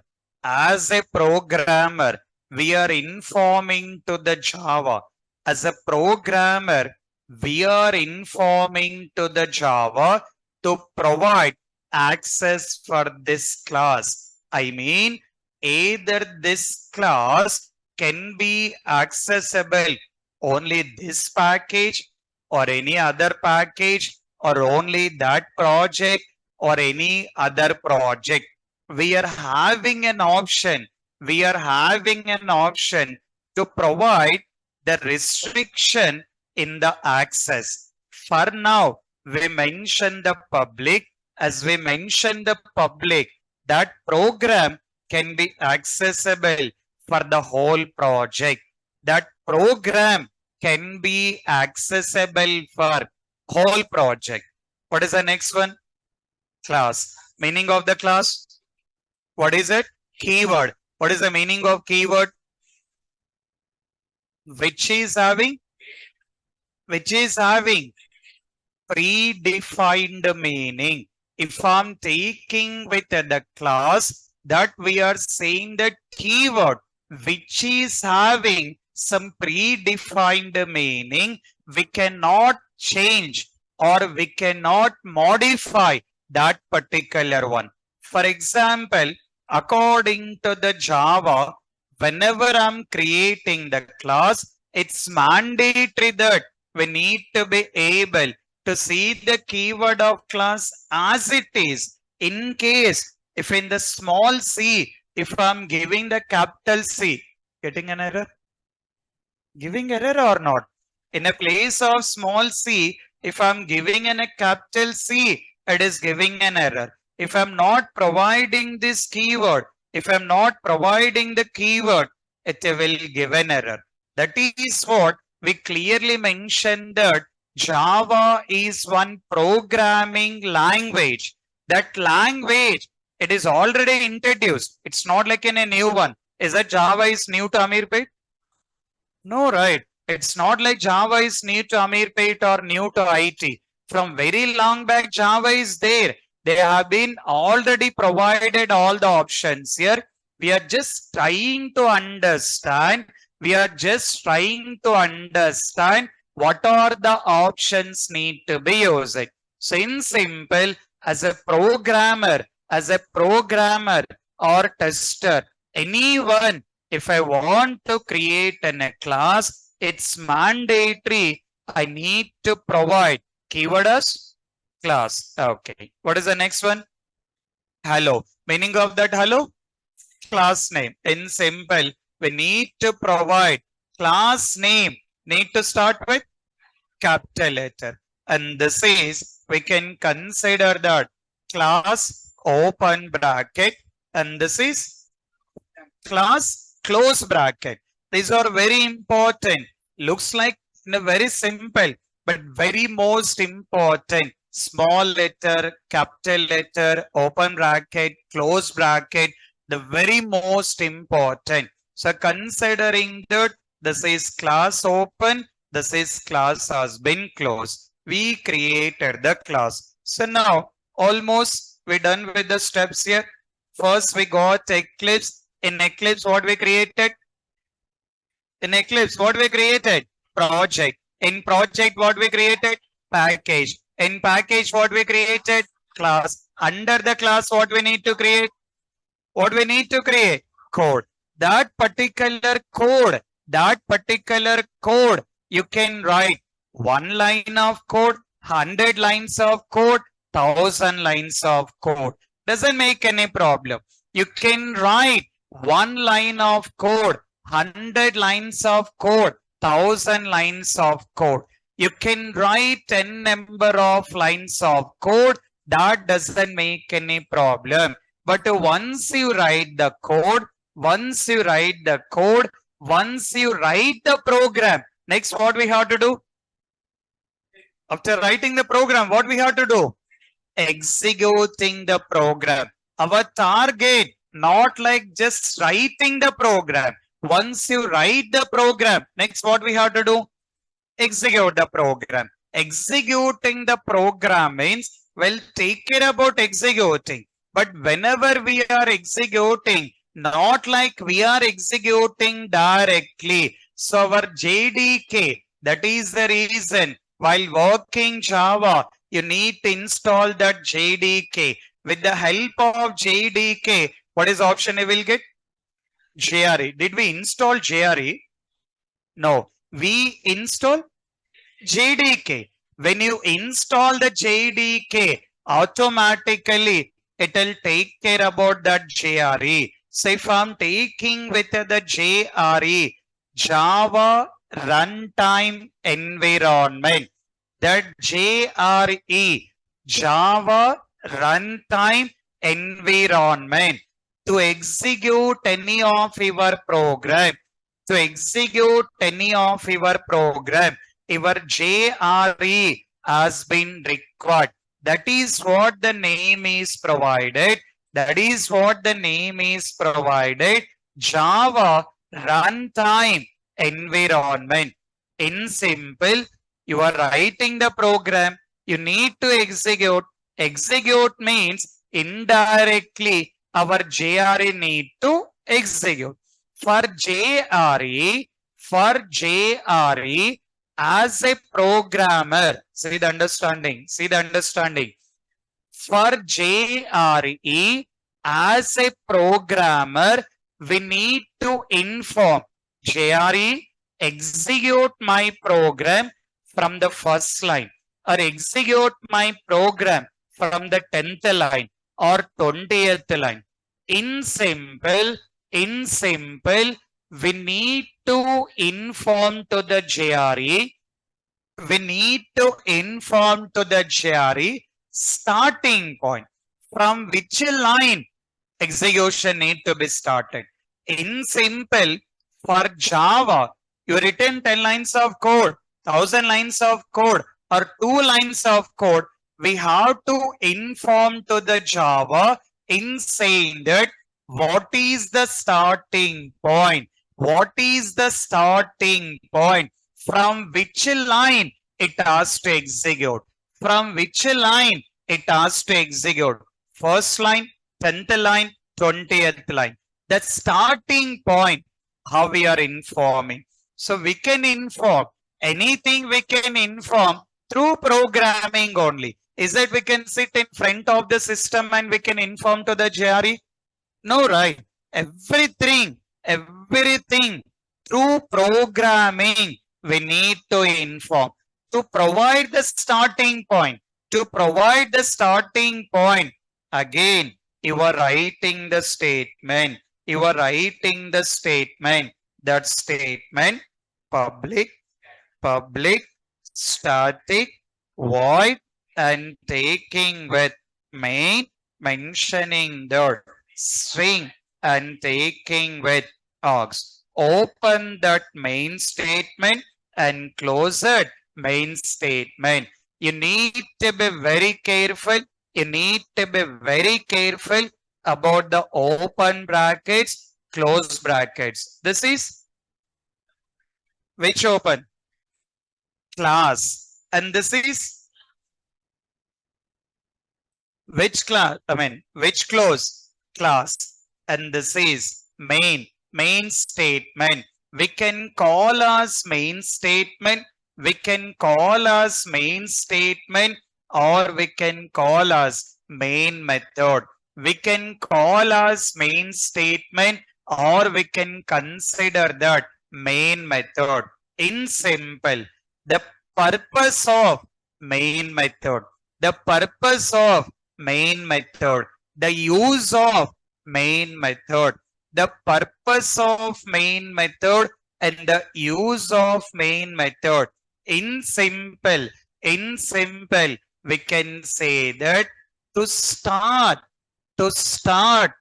we are informing to the Java. As a programmer, we are informing to the Java to provide access for this class. I mean, either this class can be accessible only this package or any other package or only that project or any other project. We are having an option. We are having an option to provide the restriction in the access. For now, we mention the public. As we mention the public, that program can be accessible for the whole project. That program can be accessible for whole project. What is the next one? Class. Meaning of the class? What is it? Keyword. What is the meaning of keyword? Which is having predefined meaning. If I'm taking with the class, that we are saying that keyword which is having some predefined meaning, we cannot change or we cannot modify that particular one. For example, according to the Java, whenever I'm creating the class, it's mandatory that we need to be able to see the keyword of class as it is. In case, if in the small c, if I'm giving the capital C, getting an error? Giving error or not? In a place of small c, if I'm giving in a capital C, it is giving an error. If I'm not providing this keyword, if I'm not providing the keyword, it will give an error. That is what we clearly mentioned, that Java is one programming language. That language, it is already introduced. It's not like in a new one. Is that Java is new to Amirpet? No, right. It's not like Java is new to Amirpet or new to IT. From very long back, Java is there. They have been already provided all the options here. We are just trying to understand. We are just trying to understand what are the options need to be used. So in simple, as a programmer or tester, anyone, if I want to create a class, it's mandatory. I need to provide keyword as class. Okay. What is the next one? Hello. Meaning of that hello? Class name. In simple, we need to provide class name. Need to start with capital letter. And this is, we can consider that class open bracket. And this is class close bracket. These are very important. Looks like very simple, but very most important. Small letter, capital letter, open bracket, close bracket, the very most important. So considering that this is class open, this is class has been closed. We created the class. So now almost we're done with the steps here. First we got Eclipse. In Eclipse, what we created? In Eclipse, what we created? Project. In project, what we created? Package. In package, what we created? Class. Under the class, what we need to create? What we need to create? Code. That particular code, you can write 1 line of code, 100 lines of code, 1,000 lines of code. Doesn't make any problem. You can write 1 line of code, 100 lines of code, 1,000 lines of code. You can write 10 number of lines of code. That doesn't make any problem. But once you write the code, once you write the program, next what we have to do? After writing the program, what we have to do? Executing the program. Our target, not like just writing the program. Once you write the program, next what we have to do? Execute the program. Executing the program means, well, take care about executing. But whenever we are executing, not like we are executing directly. So our JDK, that is the reason while working Java, you need to install that JDK. With the help of JDK, what is option you will get? JRE. Did we install JRE? No. We install JDK. When you install the JDK, automatically it will take care about that JRE. So if I'm taking with the JRE, Java Runtime Environment, that JRE, Java Runtime Environment, to execute any of your program, to execute any of your program, your JRE has been required. That is what the name is provided. That is what the name is provided. Java Runtime Environment. In simple, you are writing the program. You need to execute. Execute means indirectly our JRE need to execute. For JRE, as a programmer, see the understanding, For JRE, as a programmer, we need to inform JRE, execute my program from the first line, or execute my program from the 10th line or 20th line. In simple, we need to inform to the JRE. We need to inform to the JRE starting point. From which line execution need to be started. In simple, for Java, you written 10 lines of code, 1,000 lines of code, or 2 lines of code. We have to inform to the Java in saying that what is the starting point? What is the starting point? From which line it has to execute? From which line it has to execute? First line, 10th line, 20th line. The starting point, how we are informing. So we can inform anything, we can inform through programming only. Is it we can sit in front of the system and we can inform to the JRE? No, right? Everything through programming we need to inform. To provide the starting point, again, you are writing the statement. That statement, public, static, void, and taking with main, mentioning the string, and taking with args. Open that main statement and close it main statement. You need to be very careful. About the open brackets, close brackets. This is which open? Class. And this is which class? Which close? Class. And this is main statement. We can call as main statement. We can call as main statement, or we can call as main method. We can call as main statement, or we can consider that main method. In simple, the purpose of main method, the purpose of main method, the use of main method, the purpose of main method and the use of main method. In simple, we can say that to start, to start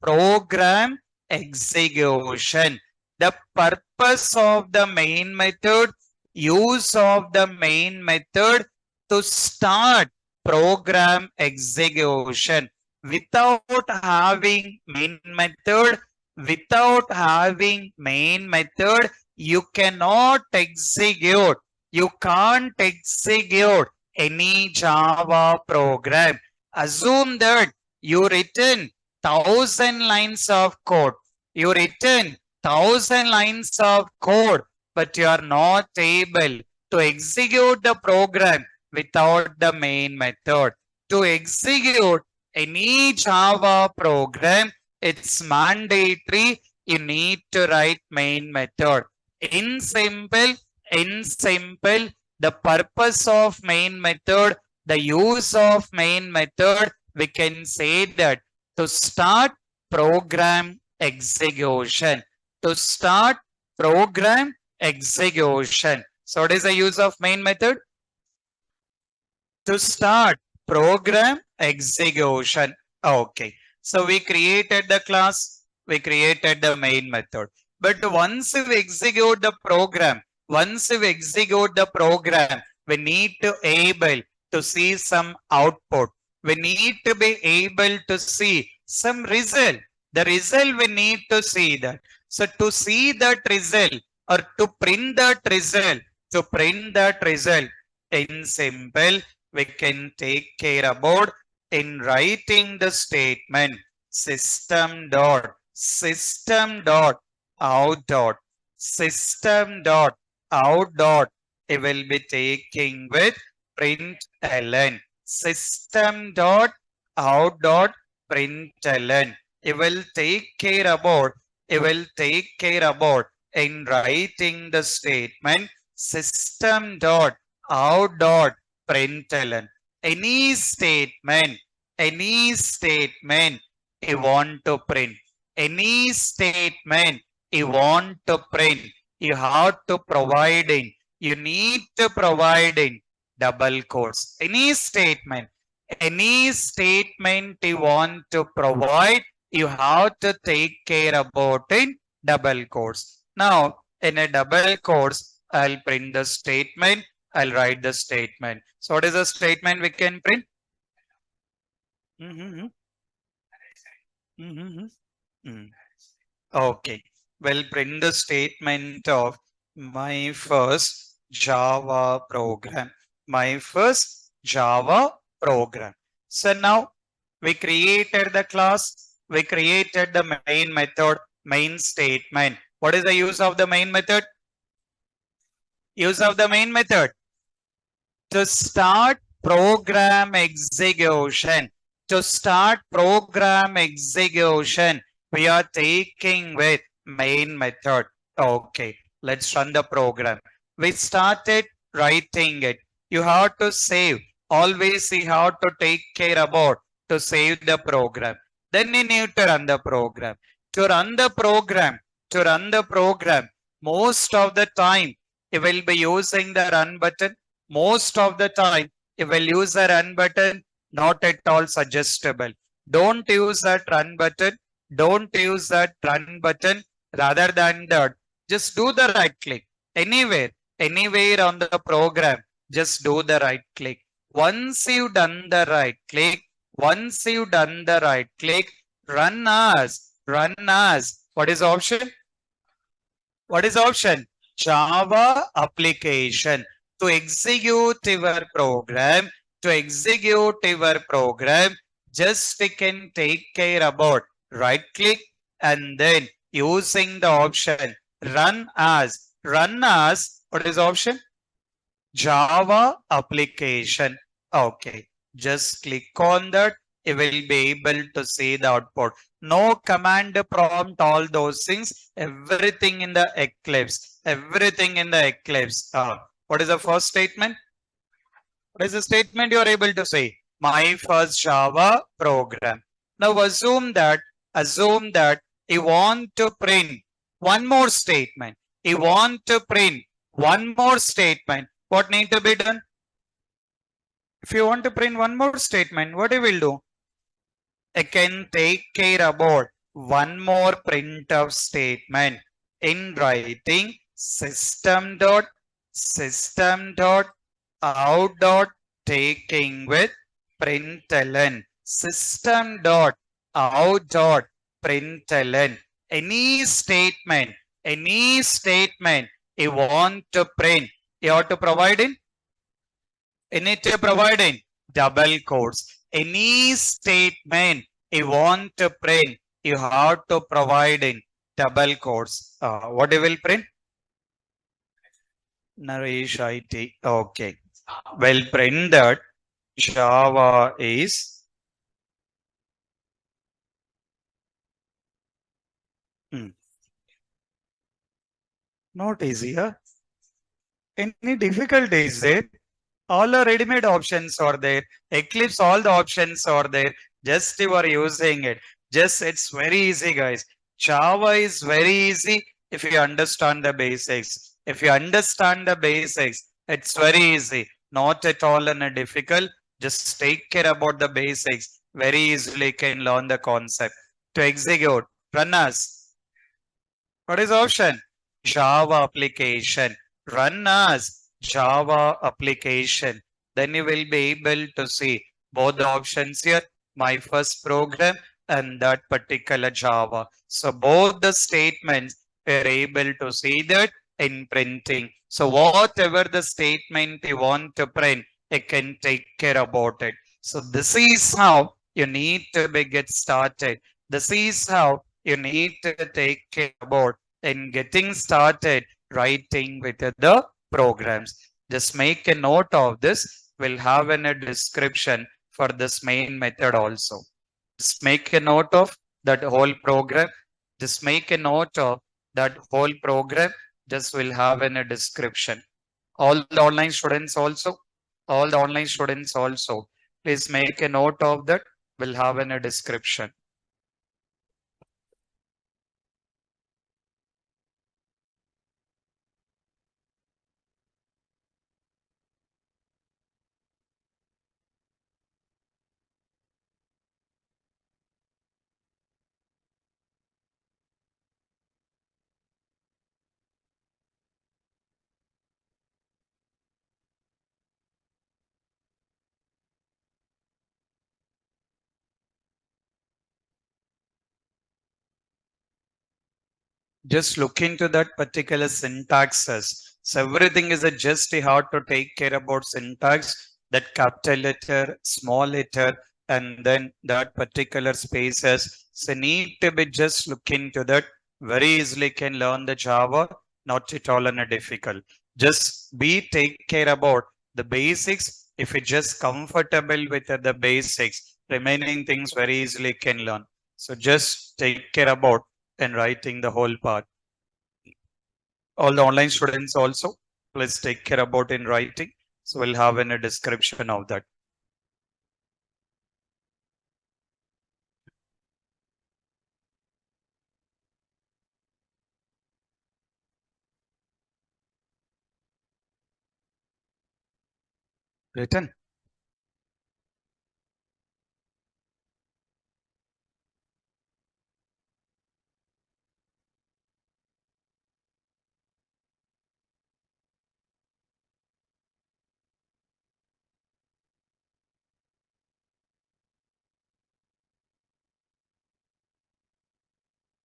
program execution. The purpose of the main method, use of the main method to start program execution. Without having main method, without having main method, you cannot execute, you can't execute any Java program. Assume that you written 1,000 lines of code. You written 1,000 lines of code, but you are not able to execute the program without the main method. To execute any Java program, it's mandatory. You need to write main method. In simple, in simple, the purpose of main method, the use of main method, we can say that to start program execution, to start program execution. So what is the use of main method? To start program execution. Okay, so we created the class, we created the main method, but once we execute the program, once we execute the program, we need to able to see some output, we need to be able to see some result. The result we need to see that. So to see that result, or to print that result, to print that result, in simple, we can take care about in writing the statement system dot out dot system dot out dot, it will be taking with print ln system dot out dot print ln. It will take care about, it will take care about in writing the statement system dot out dot println. Any statement, any statement you want to print, any statement you want to print, you have to provide in, you need to provide in double quotes. Any statement you want to provide, you have to take care about in double quotes. Now, in a double quotes, I'll print the statement, I'll write the statement. So what is the statement we can print? Mm-hmm. Mm-hmm. Mm. Okay, we'll print the statement of my first Java program. My first Java program. So now we created the class, we created the main method, main statement. What is the use of the main method? Use of the main method to start program execution. To start program execution, we are taking with main method. Okay, let's run the program. We started writing it. You have to save. Always you have to take care about to save the program. Then you need to run the program. To run the program, to run the program, most of the time you will be using the run button. Most of the time you will use the run button, not at all suggestible. Don't use that run button. Don't use that run button. Rather than that, just do the right click. Anywhere on the program, just do the right click. Once you've done the right click, once you've done the right click, run as, run as. What is option? What is option? Java application. To execute your program, to execute your program, just we can take care about right click and then using the option Run as. Run as. What is option? Java application. Okay. Just click on that. You will be able to see the output. No command prompt, all those things. Everything in the Eclipse. Everything in the Eclipse. What is the first statement? What is the statement you are able to say? My first Java program. Now assume that you want to print one more statement. You want to print one more statement. What need to be done? If you want to print one more statement, what you will do? I can take care about one more printf statement in writing system dot taking with println system.out.println any statement you want to print, you have to provide in need to provide in double quotes. Any statement you want to print, you have to provide in double quotes. What you will print? Naresh IT. Okay. Well, print that Java is hmm, not easier. Any difficulties there? All the ready-made options are there. Eclipse, all the options are there. Just you are using it. Just it's very easy, guys. Java is very easy if you understand the basics. If you understand the basics, it's very easy. Not at all in a difficult. Just take care about the basics. Very easily can learn the concept. To execute, run as. What is the option? Java application. Run as Java application. Then you will be able to see both the options here. My first program and that particular Java. So both the statements we're able to see that in printing. So whatever the statement you want to print, it can take care about it. So this is how you need to be get started. This is how you need to take care about in getting started writing with the programs. Just make a note of this. We'll have in a description for this main method also. Just make a note of that whole program. Just make a note of that whole program. Just will have in a description. All the online students also, all the online students also, please make a note of that. We'll have in a description. Just look into that particular syntaxes. So everything is a just how to take care about syntax, that capital letter, small letter, and then that particular spaces. So need to be just look into that. Very easily can learn the Java, not at all in a difficult. Just be take care about the basics. If you just comfortable with the basics, remaining things very easily can learn. So just take care about and writing the whole part. All the online students also, please take care about in writing. So we'll have in a description of that. Written.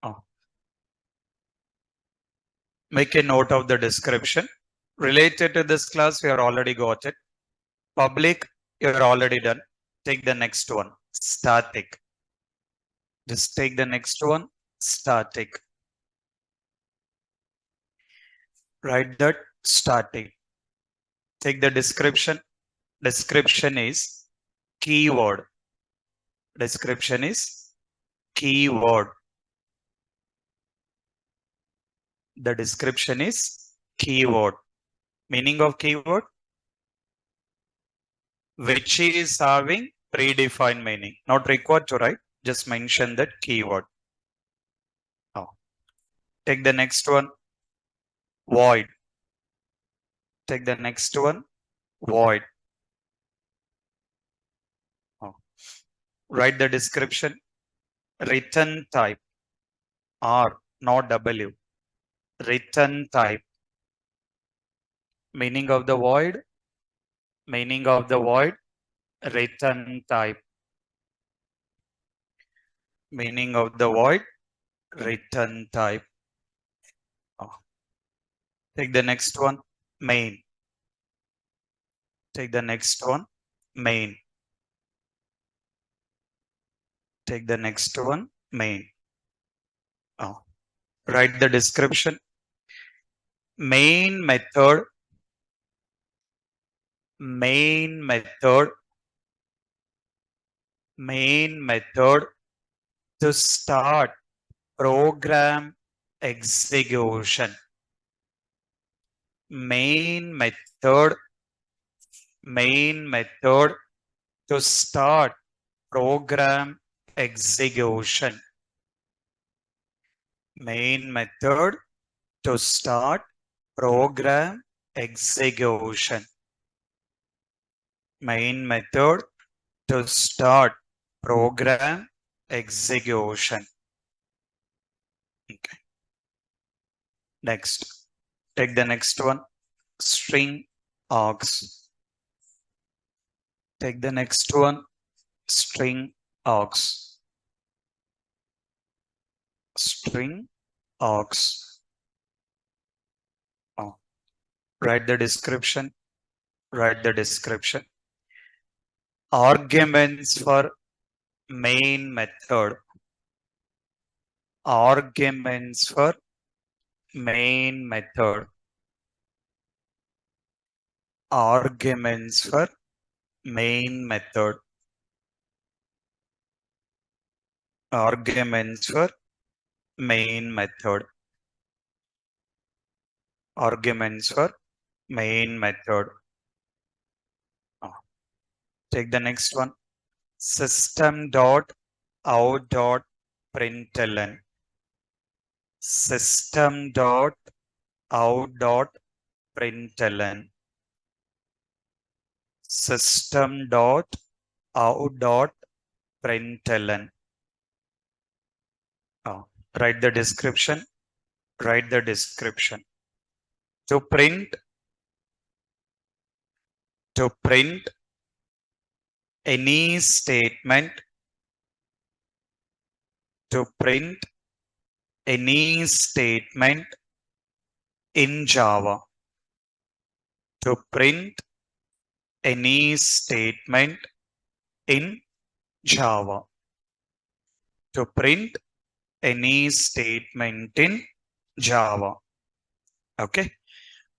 Oh. Make a note of the description. Related to this class, we are already got it. Public, you're already done. Take the next one. Static. Just take the next one. Static. Write that starting. Take the description. Description is keyword. Description is keyword. The description is keyword. Meaning of keyword, which is having predefined meaning. Not required to write, just mention that keyword. Oh. Take the next one, void. Take the next one, void. Oh. Write the description, return type, R, not W. Return type. Meaning of the void, meaning of the void, return type. Meaning of the void, return type. Oh. Take the next one, main. Take the next one, main. Take the next one, main. Oh. Write the description. Main method, main method, main method to start program execution. Main method to start program execution. Main method to start program execution. Main method to start program execution. Okay. Next, take the next one, string args. Take the next one, string args. String args. Oh. Write the description. Write the description. Arguments for main method. Arguments for main method. Arguments for main method. Arguments for main method. Arguments for main method. Oh. Take the next one. System dot out dot println. System dot out dot println. System dot out dot println. Oh. Write the description. Write the description. To print any statement, to print any statement in Java. To print any statement in Java. To print any statement in Java. Okay.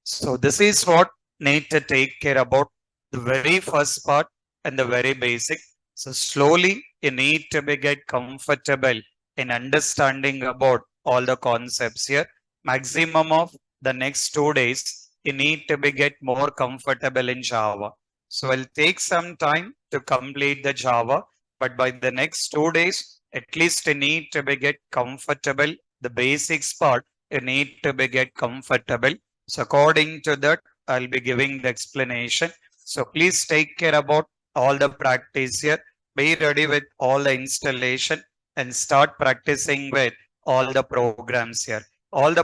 So this is what need to take care about the very first part and the very basic. So slowly you need to be get comfortable in understanding about all the concepts here. Maximum of the next 2 days, you need to be get more comfortable in Java. So I'll take some time to complete the Java, but by the next 2 days, at least you need to be get comfortable. The basics part, you need to be get comfortable. So according to that, I'll be giving the explanation. So please take care about all the practice here. Be ready with all the installation and start practicing with all the programs here. All the